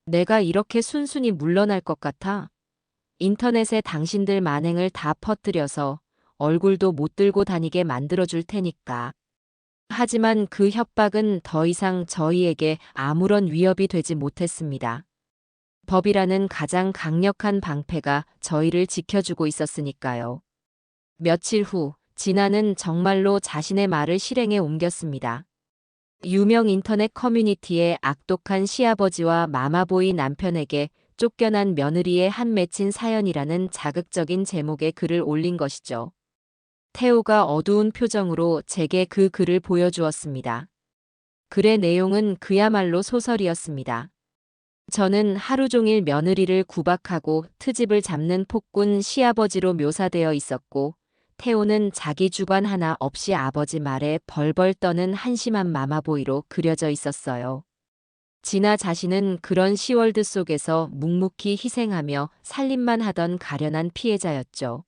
내가 이렇게 순순히 물러날 것 같아? 인터넷에 당신들 만행을 다 퍼뜨려서 얼굴도 못 들고 다니게 만들어줄 테니까. 하지만 그 협박은 더 이상 저희에게 아무런 위협이 되지 못했습니다. 법이라는 가장 강력한 방패가 저희를 지켜주고 있었으니까요. 며칠 후, 진아는 정말로 자신의 말을 실행에 옮겼습니다. 유명 인터넷 커뮤니티에 악독한 시아버지와 마마보이 남편에게 쫓겨난 며느리의 한 맺힌 사연이라는 자극적인 제목의 글을 올린 것이죠. 태호가 어두운 표정으로 제게 그 글을 보여주었습니다. 글의 내용은 그야말로 소설이었습니다. 저는 하루 종일 며느리를 구박하고 트집을 잡는 폭군 시아버지로 묘사되어 있었고, 태호는 자기 주관 하나 없이 아버지 말에 벌벌 떠는 한심한 마마보이로 그려져 있었어요. 진아 자신은 그런 시월드 속에서 묵묵히 희생하며 살림만 하던 가련한 피해자였죠.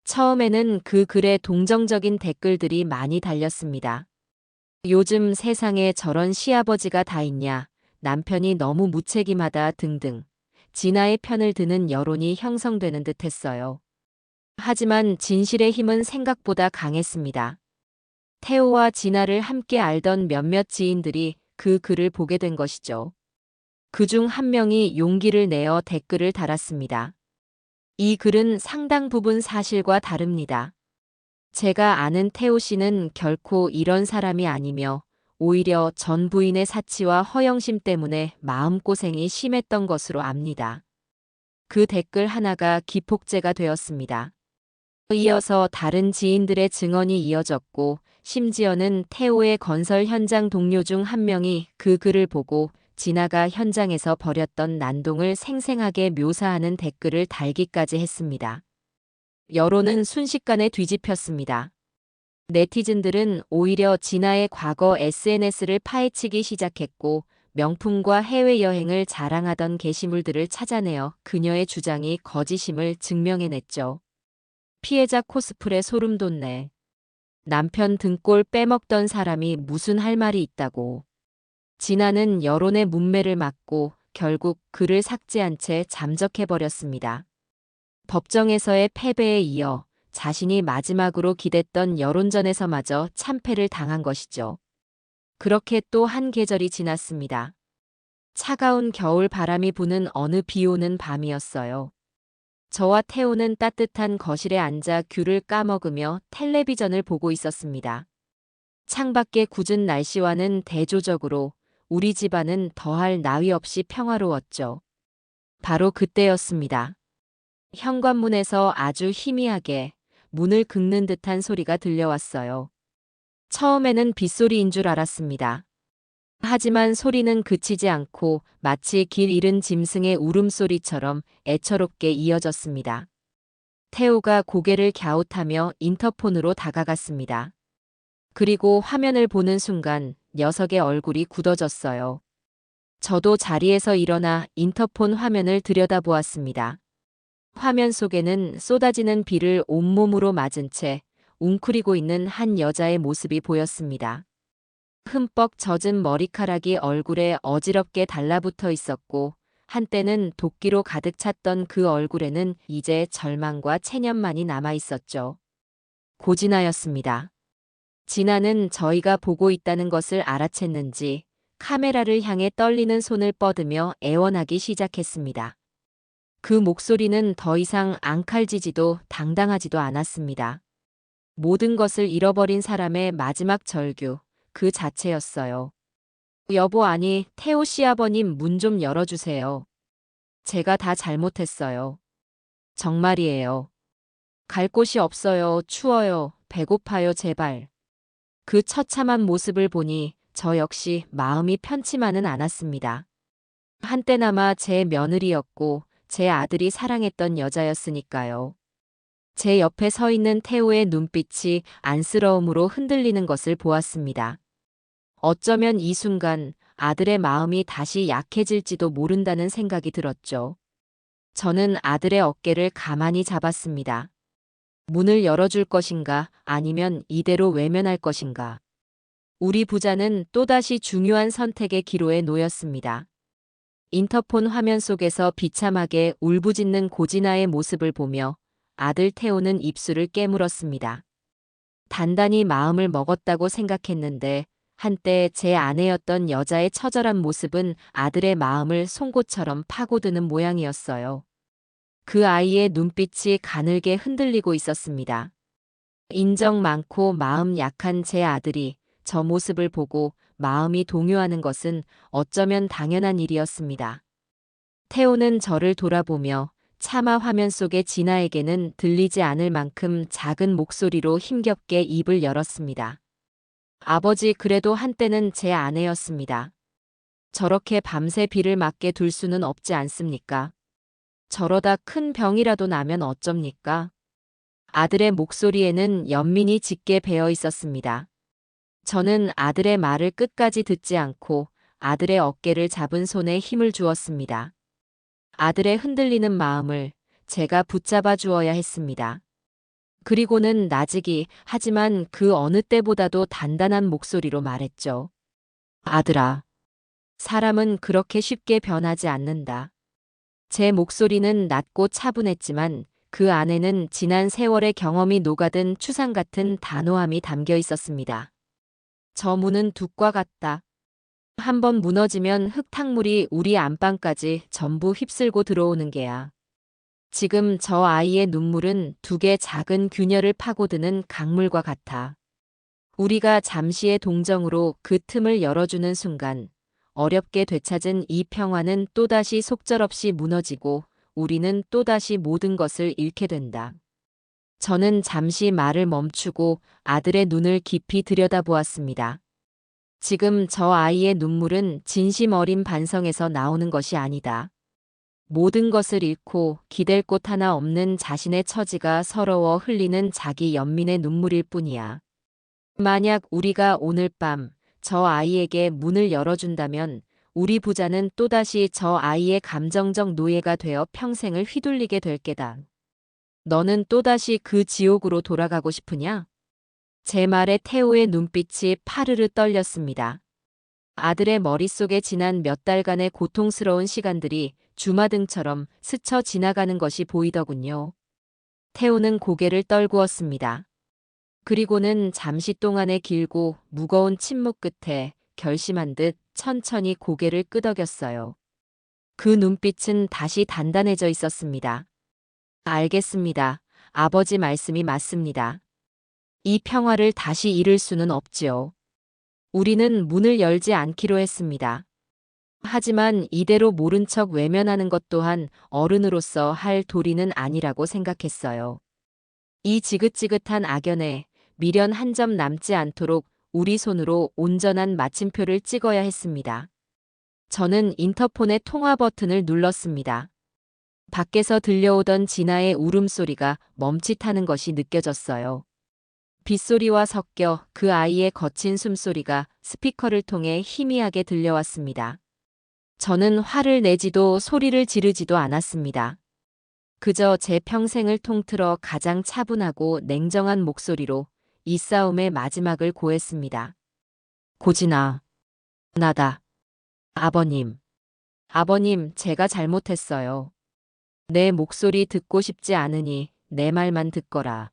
처음에는 그 글에 동정적인 댓글들이 많이 달렸습니다. 요즘 세상에 저런 시아버지가 다 있냐, 남편이 너무 무책임하다 등등. 진아의 편을 드는 여론이 형성되는 듯 했어요. 하지만 진실의 힘은 생각보다 강했습니다. 태호와 진아를 함께 알던 몇몇 지인들이 그 글을 보게 된 것이죠. 그중 한 명이 용기를 내어 댓글을 달았습니다. 이 글은 상당 부분 사실과 다릅니다. 제가 아는 태호 씨는 결코 이런 사람이 아니며 오히려 전 부인의 사치와 허영심 때문에 마음고생이 심했던 것으로 압니다. 그 댓글 하나가 기폭제가 되었습니다. 이어서 다른 지인들의 증언이 이어졌고, 심지어는 태호의 건설 현장 동료 중 한 명이 그 글을 보고 진아가 현장에서 벌였던 난동을 생생하게 묘사하는 댓글을 달기까지 했습니다. 여론은 순식간에 뒤집혔습니다. 네티즌들은 오히려 진아의 과거 SNS를 파헤치기 시작했고, 명품과 해외여행을 자랑하던 게시물들을 찾아내어 그녀의 주장이 거짓임을 증명해냈죠. 피해자 코스프레 소름 돋네. 남편 등골 빼먹던 사람이 무슨 할 말이 있다고. 진아는 여론의 문매를 맞고 결국 글을 삭제한 채 잠적해버렸습니다. 법정에서의 패배에 이어 자신이 마지막으로 기댔던 여론전에서마저 참패를 당한 것이죠. 그렇게 또 한 계절이 지났습니다. 차가운 겨울 바람이 부는 어느 비 오는 밤이었어요. 저와 태호는 따뜻한 거실에 앉아 귤을 까먹으며 텔레비전을 보고 있었습니다. 창밖의 굳은 날씨와는 대조적으로 우리 집안은 더할 나위 없이 평화로웠죠. 바로 그때였습니다. 현관문에서 아주 희미하게 문을 긁는 듯한 소리가 들려왔어요. 처음에는 빗소리인 줄 알았습니다. 하지만 소리는 그치지 않고 마치 길 잃은 짐승의 울음소리처럼 애처롭게 이어졌습니다. 태호가 고개를 갸웃하며 인터폰으로 다가갔습니다. 그리고 화면을 보는 순간 녀석의 얼굴이 굳어졌어요. 저도 자리에서 일어나 인터폰 화면을 들여다보았습니다. 화면 속에는 쏟아지는 비를 온몸으로 맞은 채 웅크리고 있는 한 여자의 모습이 보였습니다. 흠뻑 젖은 머리카락이 얼굴에 어지럽게 달라붙어 있었고, 한때는 도끼로 가득 찼던 그 얼굴에는 이제 절망과 체념만이 남아 있었죠. 고진아였습니다. 진아는 저희가 보고 있다는 것을 알아챘는지 카메라를 향해 떨리는 손을 뻗으며 애원하기 시작했습니다. 그 목소리는 더 이상 앙칼지지도 당당하지도 않았습니다. 모든 것을 잃어버린 사람의 마지막 절규, 그 자체였어요. 여보, 아니, 태호 시아버님, 문 좀 열어주세요. 제가 다 잘못했어요. 정말이에요. 갈 곳이 없어요. 추워요. 배고파요. 제발. 그 처참한 모습을 보니 저 역시 마음이 편치만은 않았습니다. 한때나마 제 며느리였고 제 아들이 사랑했던 여자였으니까요. 제 옆에 서 있는 태호의 눈빛이 안쓰러움으로 흔들리는 것을 보았습니다. 어쩌면 이 순간 아들의 마음이 다시 약해질지도 모른다는 생각이 들었죠. 저는 아들의 어깨를 가만히 잡았습니다. 문을 열어줄 것인가 아니면 이대로 외면할 것인가. 우리 부자는 또다시 중요한 선택의 기로에 놓였습니다. 인터폰 화면 속에서 비참하게 울부짖는 고진아의 모습을 보며 아들 태호는 입술을 깨물었습니다. 단단히 마음을 먹었다고 생각했는데 한때 제 아내였던 여자의 처절한 모습은 아들의 마음을 송곳처럼 파고드는 모양이었어요. 그 아이의 눈빛이 가늘게 흔들리고 있었습니다. 인정 많고 마음 약한 제 아들이 저 모습을 보고 마음이 동요하는 것은 어쩌면 당연한 일이었습니다. 태호는 저를 돌아보며 차마 화면 속의 진아에게는 들리지 않을 만큼 작은 목소리로 힘겹게 입을 열었습니다. 아버지, 그래도 한때는 제 아내였습니다. 저렇게 밤새 비를 맞게 둘 수는 없지 않습니까? 저러다 큰 병이라도 나면 어쩝니까? 아들의 목소리에는 연민이 짙게 배어 있었습니다. 저는 아들의 말을 끝까지 듣지 않고 아들의 어깨를 잡은 손에 힘을 주었습니다. 아들의 흔들리는 마음을 제가 붙잡아 주어야 했습니다. 그리고는 나직이 하지만 그 어느 때보다도 단단한 목소리로 말했죠. 아들아, 사람은 그렇게 쉽게 변하지 않는다. 제 목소리는 낮고 차분했지만 그 안에는 지난 세월의 경험이 녹아든 추상 같은 단호함이 담겨 있었습니다. 저 문은 둑과 같다. 한번 무너지면 흙탕물이 우리 안방까지 전부 휩쓸고 들어오는 게야. 지금 저 아이의 눈물은 두 개 작은 균열을 파고드는 강물과 같아. 우리가 잠시의 동정으로 그 틈을 열어주는 순간 어렵게 되찾은 이 평화는 또다시 속절없이 무너지고 우리는 또다시 모든 것을 잃게 된다. 저는 잠시 말을 멈추고 아들의 눈을 깊이 들여다보았습니다. 지금 저 아이의 눈물은 진심 어린 반성에서 나오는 것이 아니다. 모든 것을 잃고 기댈 곳 하나 없는 자신의 처지가 서러워 흘리는 자기 연민의 눈물일 뿐이야. 만약 우리가 오늘 밤 저 아이에게 문을 열어준다면 우리 부자는 또다시 저 아이의 감정적 노예가 되어 평생을 휘둘리게 될 게다. 너는 또다시 그 지옥으로 돌아가고 싶으냐? 제 말에 태호의 눈빛이 파르르 떨렸습니다. 아들의 머릿속에 지난 몇 달간의 고통스러운 시간들이 주마등처럼 스쳐 지나가는 것이 보이더군요. 태호는 고개를 떨구었습니다. 그리고는 잠시 동안의 길고 무거운 침묵 끝에 결심한 듯 천천히 고개를 끄덕였어요. 그 눈빛은 다시 단단해져 있었습니다. 알겠습니다. 아버지 말씀이 맞습니다. 이 평화를 다시 잃을 수는 없지요. 우리는 문을 열지 않기로 했습니다. 하지만 이대로 모른 척 외면하는 것 또한 어른으로서 할 도리는 아니라고 생각했어요. 이 지긋지긋한 악연에 미련 한 점 남지 않도록 우리 손으로 온전한 마침표를 찍어야 했습니다. 저는 인터폰의 통화 버튼을 눌렀습니다. 밖에서 들려오던 진아의 울음소리가 멈칫하는 것이 느껴졌어요. 빗소리와 섞여 그 아이의 거친 숨소리가 스피커를 통해 희미하게 들려왔습니다. 저는 화를 내지도 소리를 지르지도 않았습니다. 그저 제 평생을 통틀어 가장 차분하고 냉정한 목소리로 이 싸움의 마지막을 고했습니다. 고진아, 나다. 아버님. 아버님, 제가 잘못했어요. 내 목소리 듣고 싶지 않으니 내 말만 듣거라.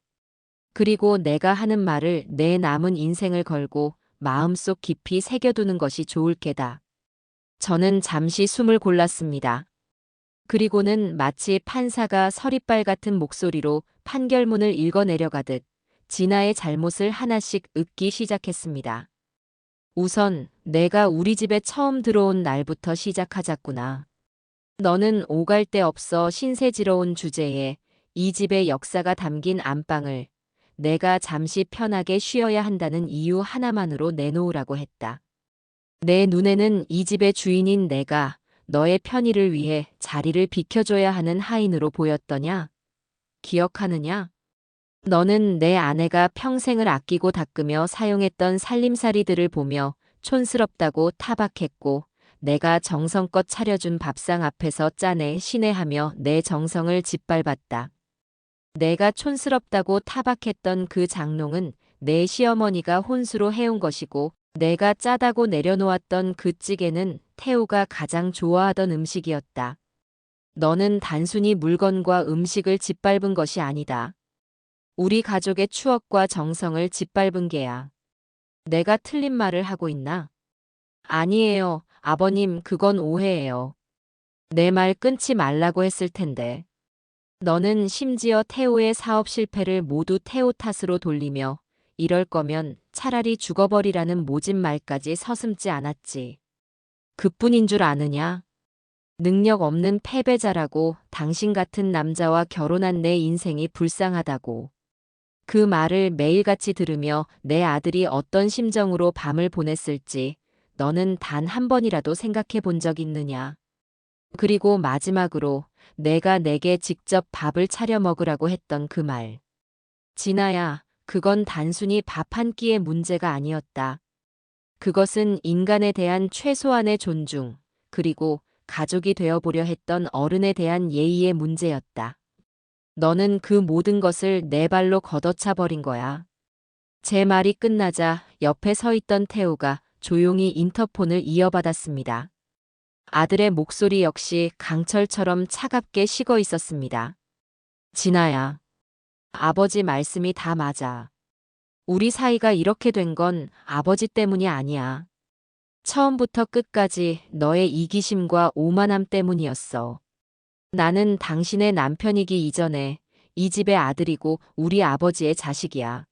그리고 내가 하는 말을 내 남은 인생을 걸고 마음속 깊이 새겨두는 것이 좋을 게다. 저는 잠시 숨을 골랐습니다. 그리고는 마치 판사가 서리빨 같은 목소리로 판결문을 읽어내려가듯 진아의 잘못을 하나씩 읊기 시작했습니다. 우선 내가 우리 집에 처음 들어온 날부터 시작하자꾸나. 너는 오갈 데 없어 신세지러운 주제에 이 집의 역사가 담긴 안방을 내가 잠시 편하게 쉬어야 한다는 이유 하나만으로 내놓으라고 했다. 내 눈에는 이 집의 주인인 내가 너의 편의를 위해 자리를 비켜줘야 하는 하인으로 보였더냐? 기억하느냐? 너는 내 아내가 평생을 아끼고 닦으며 사용했던 살림살이들을 보며 촌스럽다고 타박했고, 내가 정성껏 차려준 밥상 앞에서 짜내 시내하며 내 정성을 짓밟았다. 내가 촌스럽다고 타박했던 그 장롱은 내 시어머니가 혼수로 해온 것이고, 내가 짜다고 내려놓았던 그 찌개는 태우가 가장 좋아하던 음식이었다. 너는 단순히 물건과 음식을 짓밟은 것이 아니다. 우리 가족의 추억과 정성을 짓밟은 게야. 내가 틀린 말을 하고 있나? 아니에요, 아버님, 그건 오해예요. 내 말 끊지 말라고 했을 텐데. 너는 심지어 태호의 사업 실패를 모두 태호 탓으로 돌리며 이럴 거면 차라리 죽어버리라는 모진 말까지 서슴지 않았지. 그뿐인 줄 아느냐? 능력 없는 패배자라고, 당신 같은 남자와 결혼한 내 인생이 불쌍하다고. 그 말을 매일같이 들으며 내 아들이 어떤 심정으로 밤을 보냈을지 너는 단 한 번이라도 생각해 본 적 있느냐? 그리고 마지막으로 내가 내게 직접 밥을 차려 먹으라고 했던 그 말. 진아야, 그건 단순히 밥 한 끼의 문제가 아니었다. 그것은 인간에 대한 최소한의 존중, 그리고 가족이 되어보려 했던 어른에 대한 예의의 문제였다. 너는 그 모든 것을 내 발로 걷어차 버린 거야. 제 말이 끝나자 옆에 서 있던 태우가 조용히 인터폰을 이어받았습니다. 아들의 목소리 역시 강철처럼 차갑게 식어 있었습니다. 진아야, 아버지 말씀이 다 맞아. 우리 사이가 이렇게 된 건 아버지 때문이 아니야. 처음부터 끝까지 너의 이기심과 오만함 때문이었어. 나는 당신의 남편이기 이전에 이 집의 아들이고 우리 아버지의 자식이야.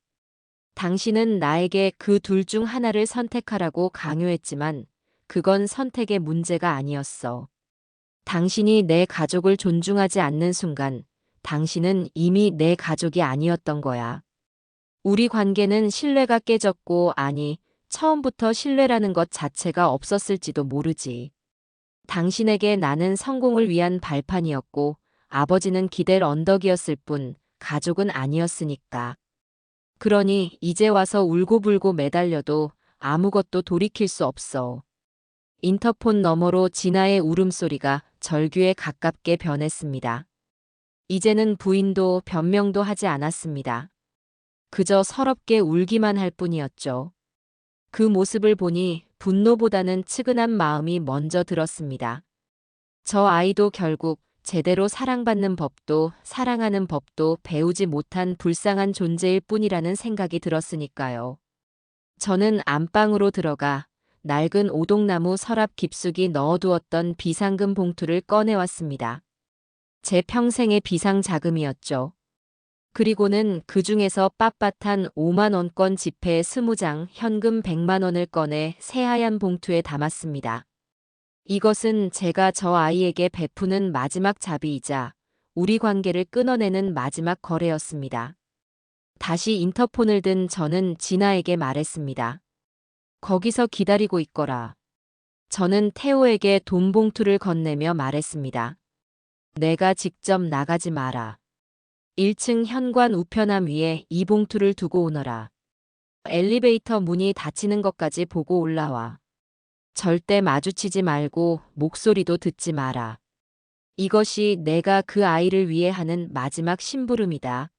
당신은 나에게 그 둘 중 하나를 선택하라고 강요했지만 그건 선택의 문제가 아니었어. 당신이 내 가족을 존중하지 않는 순간 당신은 이미 내 가족이 아니었던 거야. 우리 관계는 신뢰가 깨졌고, 아니, 처음부터 신뢰라는 것 자체가 없었을지도 모르지. 당신에게 나는 성공을 위한 발판이었고 아버지는 기댈 언덕이었을 뿐 가족은 아니었으니까. 그러니 이제 와서 울고불고 매달려도 아무것도 돌이킬 수 없어. 인터폰 너머로 진아의 울음소리가 절규에 가깝게 변했습니다. 이제는 부인도 변명도 하지 않았습니다. 그저 서럽게 울기만 할 뿐이었죠. 그 모습을 보니 분노보다는 측은한 마음이 먼저 들었습니다. 저 아이도 결국 제대로 사랑받는 법도 사랑하는 법도 배우지 못한 불쌍한 존재일 뿐이라는 생각이 들었으니까요. 저는 안방으로 들어가 낡은 오동나무 서랍 깊숙이 넣어두었던 비상금 봉투를 꺼내왔습니다. 제 평생의 비상 자금이었죠. 그리고는 그 중에서 빳빳한 5만원권 지폐 20장, 현금 100만원을 꺼내 새하얀 봉투에 담았습니다. 이것은 제가 저 아이에게 베푸는 마지막 자비이자 우리 관계를 끊어내는 마지막 거래였습니다. 다시 인터폰을 든 저는 진아에게 말했습니다. 거기서 기다리고 있거라. 저는 태호에게 돈 봉투를 건네며 말했습니다. 내가 직접 나가지 마라. 1층 현관 우편함 위에 이 봉투를 두고 오너라. 엘리베이터 문이 닫히는 것까지 보고 올라와. 절대 마주치지 말고 목소리도 듣지 마라. 이것이 내가 그 아이를 위해 하는 마지막 심부름이다.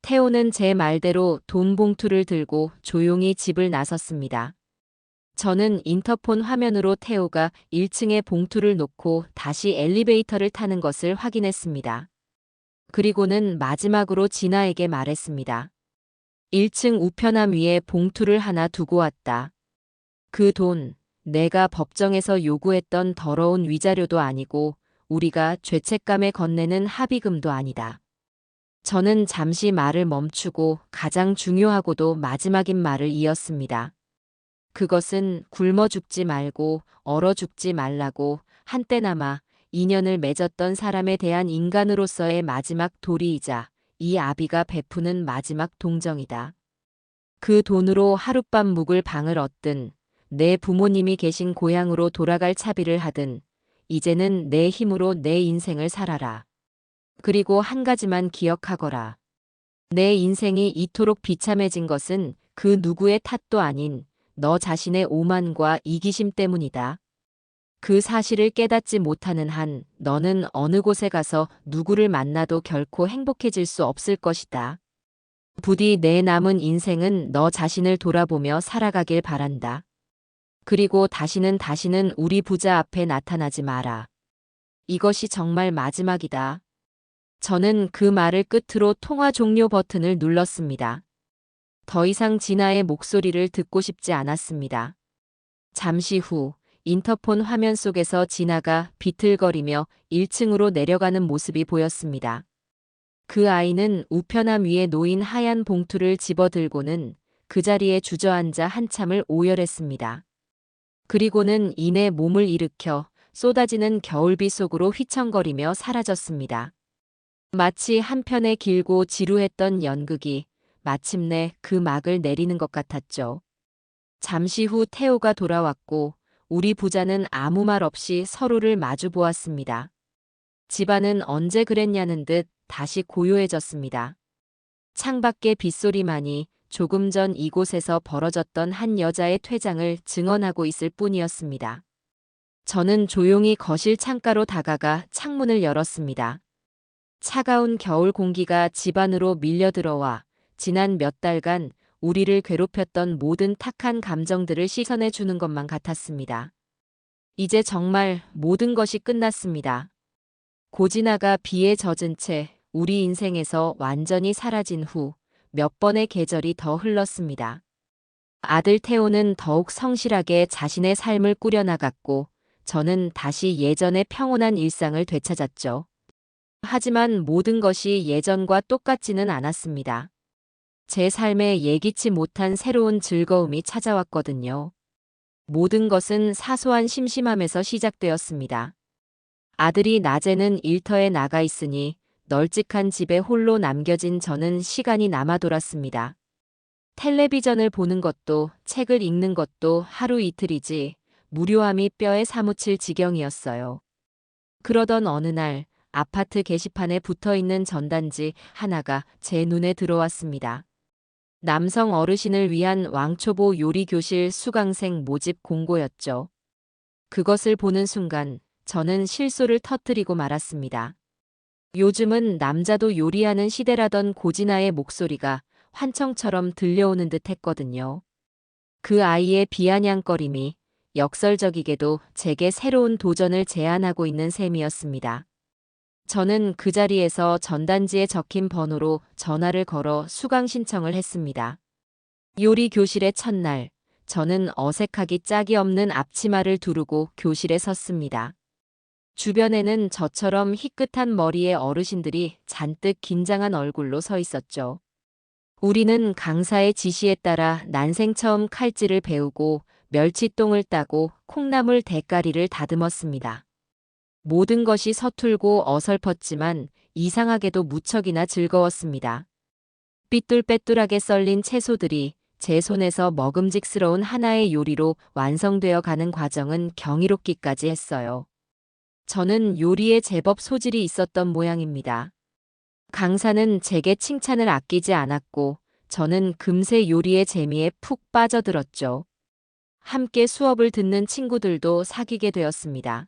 태호는 제 말대로 돈 봉투를 들고 조용히 집을 나섰습니다. 저는 인터폰 화면으로 태호가 1층에 봉투를 놓고 다시 엘리베이터를 타는 것을 확인했습니다. 그리고는 마지막으로 진아에게 말했습니다. 1층 우편함 위에 봉투를 하나 두고 왔다. 그 돈, 내가 법정에서 요구했던 더러운 위자료도 아니고 우리가 죄책감에 건네는 합의금도 아니다. 저는 잠시 말을 멈추고 가장 중요하고도 마지막인 말을 이었습니다. 그것은 굶어 죽지 말고 얼어 죽지 말라고 한때나마 인연을 맺었던 사람에 대한 인간으로서의 마지막 도리이자 이 아비가 베푸는 마지막 동정이다. 그 돈으로 하룻밤 묵을 방을 얻든 내 부모님이 계신 고향으로 돌아갈 차비를 하든 이제는 내 힘으로 내 인생을 살아라. 그리고 한 가지만 기억하거라. 내 인생이 이토록 비참해진 것은 그 누구의 탓도 아닌 너 자신의 오만과 이기심 때문이다. 그 사실을 깨닫지 못하는 한 너는 어느 곳에 가서 누구를 만나도 결코 행복해질 수 없을 것이다. 부디 내 남은 인생은 너 자신을 돌아보며 살아가길 바란다. 그리고 다시는 우리 부자 앞에 나타나지 마라. 이것이 정말 마지막이다. 저는 그 말을 끝으로 통화 종료 버튼을 눌렀습니다. 더 이상 진아의 목소리를 듣고 싶지 않았습니다. 잠시 후 인터폰 화면 속에서 진아가 비틀거리며 1층으로 내려가는 모습이 보였습니다. 그 아이는 우편함 위에 놓인 하얀 봉투를 집어들고는 그 자리에 주저앉아 한참을 오열했습니다. 그리고는 이내 몸을 일으켜 쏟아지는 겨울비 속으로 휘청거리며 사라졌습니다. 마치 한편의 길고 지루했던 연극이 마침내 그 막을 내리는 것 같았죠. 잠시 후 태호가 돌아왔고 우리 부자는 아무 말 없이 서로를 마주 보았습니다. 집안은 언제 그랬냐는 듯 다시 고요해졌습니다. 창밖의 빗소리만이 조금 전 이곳에서 벌어졌던 한 여자의 퇴장을 증언하고 있을 뿐이었습니다. 저는 조용히 거실 창가로 다가가 창문을 열었습니다. 차가운 겨울 공기가 집 안으로 밀려들어와 지난 몇 달간 우리를 괴롭혔던 모든 탁한 감정들을 씻어내 주는 것만 같았습니다. 이제 정말 모든 것이 끝났습니다. 고진아가 비에 젖은 채 우리 인생에서 완전히 사라진 후 몇 번의 계절이 더 흘렀습니다. 아들 태호는 더욱 성실하게 자신의 삶을 꾸려나갔고 저는 다시 예전의 평온한 일상을 되찾았죠. 하지만 모든 것이 예전과 똑같지는 않았습니다. 제 삶에 예기치 못한 새로운 즐거움이 찾아왔거든요. 모든 것은 사소한 심심함에서 시작되었습니다. 아들이 낮에는 일터에 나가 있으니 널찍한 집에 홀로 남겨진 저는 시간이 남아 돌았습니다. 텔레비전을 보는 것도 책을 읽는 것도 하루 이틀이지 무료함이 뼈에 사무칠 지경이었어요. 그러던 어느 날 아파트 게시판에 붙어있는 전단지 하나가 제 눈에 들어왔습니다. 남성 어르신을 위한 왕초보 요리교실 수강생 모집 공고였죠. 그것을 보는 순간 저는 실소를 터뜨리고 말았습니다. 요즘은 남자도 요리하는 시대라던 고진아의 목소리가 환청처럼 들려오는 듯 했거든요. 그 아이의 비아냥거림이 역설적이게도 제게 새로운 도전을 제안하고 있는 셈이었습니다. 저는 그 자리에서 전단지에 적힌 번호로 전화를 걸어 수강 신청을 했습니다. 요리 교실의 첫날, 저는 어색하기 짝이 없는 앞치마를 두르고 교실에 섰습니다. 주변에는 저처럼 희끗한 머리의 어르신들이 잔뜩 긴장한 얼굴로 서 있었죠. 우리는 강사의 지시에 따라 난생 처음 칼질을 배우고 멸치똥을 따고 콩나물 대가리를 다듬었습니다. 모든 것이 서툴고 어설펐지만 이상하게도 무척이나 즐거웠습니다. 삐뚤빼뚤하게 썰린 채소들이 제 손에서 먹음직스러운 하나의 요리로 완성되어 가는 과정은 경이롭기까지 했어요. 저는 요리에 제법 소질이 있었던 모양입니다. 강사는 제게 칭찬을 아끼지 않았고 저는 금세 요리의 재미에 푹 빠져들었죠. 함께 수업을 듣는 친구들도 사귀게 되었습니다.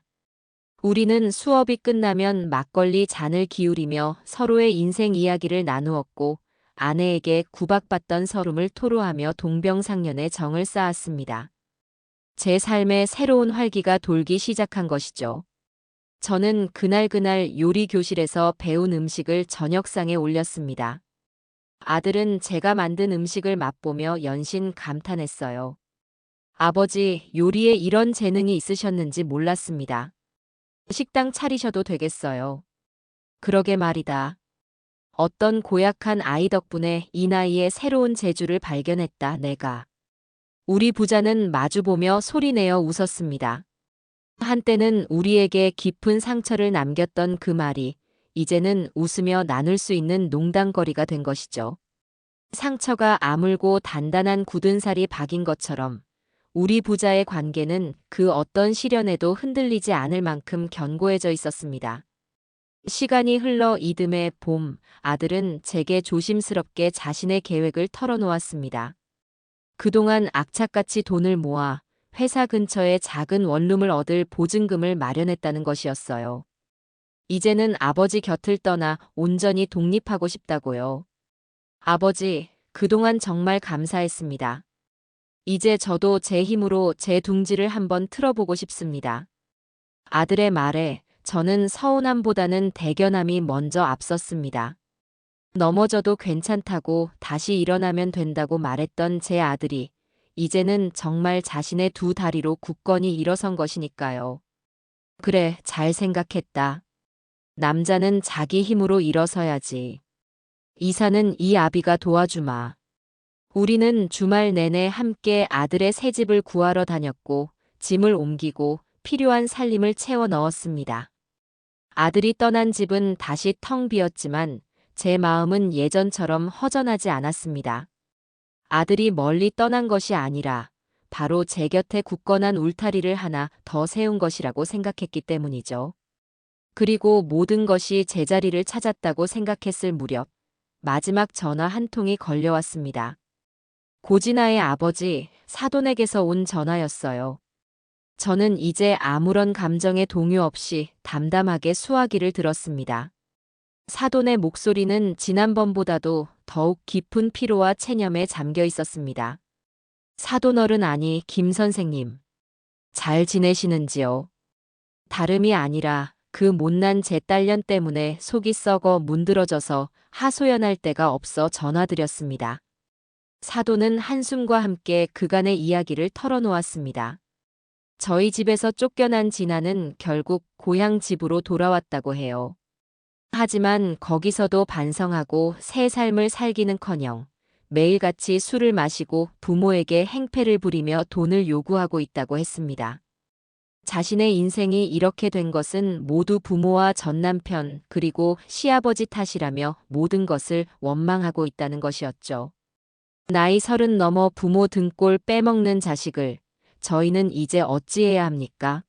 우리는 수업이 끝나면 막걸리 잔을 기울이며 서로의 인생 이야기를 나누었고 아내에게 구박받던 서름을 토로하며 동병상련의 정을 쌓았습니다. 제 삶에 새로운 활기가 돌기 시작한 것이죠. 저는 그날 요리 교실에서 배운 음식을 저녁상에 올렸습니다. 아들은 제가 만든 음식을 맛보며 연신 감탄했어요. 아버지, 요리에 이런 재능이 있으셨는지 몰랐습니다. 식당 차리셔도 되겠어요. 그러게 말이다. 어떤 고약한 아이 덕분에 이 나이에 새로운 재주를 발견했다, 내가. 우리 부자는 마주보며 소리내어 웃었습니다. 한때는 우리에게 깊은 상처를 남겼던 그 말이 이제는 웃으며 나눌 수 있는 농담거리가 된 것이죠. 상처가 아물고 단단한 굳은 살이 박인 것처럼 우리 부자의 관계는 그 어떤 시련에도 흔들리지 않을 만큼 견고해져 있었습니다. 시간이 흘러 이듬해 봄, 아들은 제게 조심스럽게 자신의 계획을 털어놓았습니다. 그동안 악착같이 돈을 모아 회사 근처에 작은 원룸을 얻을 보증금을 마련했다는 것이었어요. 이제는 아버지 곁을 떠나 온전히 독립하고 싶다고요. 아버지, 그동안 정말 감사했습니다. 이제 저도 제 힘으로 제 둥지를 한번 틀어보고 싶습니다. 아들의 말에 저는 서운함보다는 대견함이 먼저 앞섰습니다. 넘어져도 괜찮다고 다시 일어나면 된다고 말했던 제 아들이 이제는 정말 자신의 두 다리로 굳건히 일어선 것이니까요. 그래, 잘 생각했다. 남자는 자기 힘으로 일어서야지. 이사는 이 아비가 도와주마. 우리는 주말 내내 함께 아들의 새집을 구하러 다녔고 짐을 옮기고 필요한 살림을 채워 넣었습니다. 아들이 떠난 집은 다시 텅 비었지만 제 마음은 예전처럼 허전하지 않았습니다. 아들이 멀리 떠난 것이 아니라 바로 제 곁에 굳건한 울타리를 하나 더 세운 것이라고 생각했기 때문이죠. 그리고 모든 것이 제자리를 찾았다고 생각했을 무렵 마지막 전화 한 통이 걸려왔습니다. 고진아의 아버지 사돈에게서 온 전화였어요. 저는 이제 아무런 감정의 동요 없이 담담하게 수화기를 들었습니다. 사돈의 목소리는 지난번보다도 더욱 깊은 피로와 체념에 잠겨 있었습니다. 사돈어른 아니 김 선생님. 잘 지내시는지요? 다름이 아니라 그 못난 제 딸년 때문에 속이 썩어 문드러져서 하소연할 데가 없어 전화드렸습니다. 사돈은 한숨과 함께 그간의 이야기를 털어놓았습니다. 저희 집에서 쫓겨난 진아는 결국 고향 집으로 돌아왔다고 해요. 하지만 거기서도 반성하고 새 삶을 살기는커녕 매일같이 술을 마시고 부모에게 행패를 부리며 돈을 요구하고 있다고 했습니다. 자신의 인생이 이렇게 된 것은 모두 부모와 전남편 그리고 시아버지 탓이라며 모든 것을 원망하고 있다는 것이었죠. 나이 30 넘어 부모 등골 빼먹는 자식을 저희는 이제 어찌해야 합니까?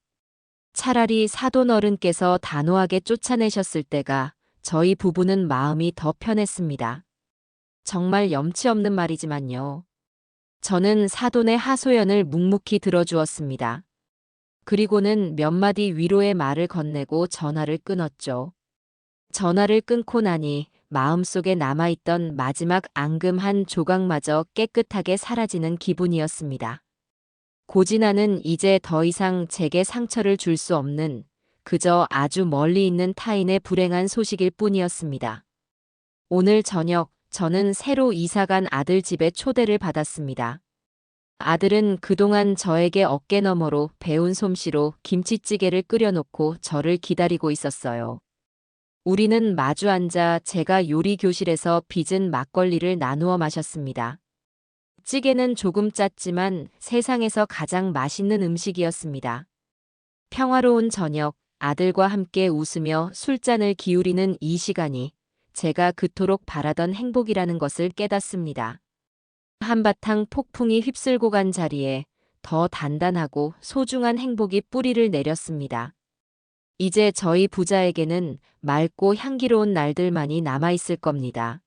차라리 사돈 어른께서 단호하게 쫓아내셨을 때가 저희 부부는 마음이 더 편했습니다. 정말 염치 없는 말이지만요. 저는 사돈의 하소연을 묵묵히 들어주었습니다. 그리고는 몇 마디 위로의 말을 건네고 전화를 끊었죠. 전화를 끊고 나니 마음속에 남아있던 마지막 앙금 한 조각마저 깨끗하게 사라지는 기분이었습니다. 고진아는 이제 더 이상 제게 상처를 줄 수 없는 그저 아주 멀리 있는 타인의 불행한 소식일 뿐이었습니다. 오늘 저녁 저는 새로 이사간 아들 집에 초대를 받았습니다. 아들은 그동안 저에게 어깨너머로 배운 솜씨로 김치찌개를 끓여놓고 저를 기다리고 있었어요. 우리는 마주 앉아 제가 요리 교실에서 빚은 막걸리를 나누어 마셨습니다. 찌개는 조금 짰지만 세상에서 가장 맛있는 음식이었습니다. 평화로운 저녁, 아들과 함께 웃으며 술잔을 기울이는 이 시간이 제가 그토록 바라던 행복이라는 것을 깨닫습니다. 한바탕 폭풍이 휩쓸고 간 자리에 더 단단하고 소중한 행복이 뿌리를 내렸습니다. 이제 저희 부자에게는 맑고 향기로운 날들만이 남아있을 겁니다.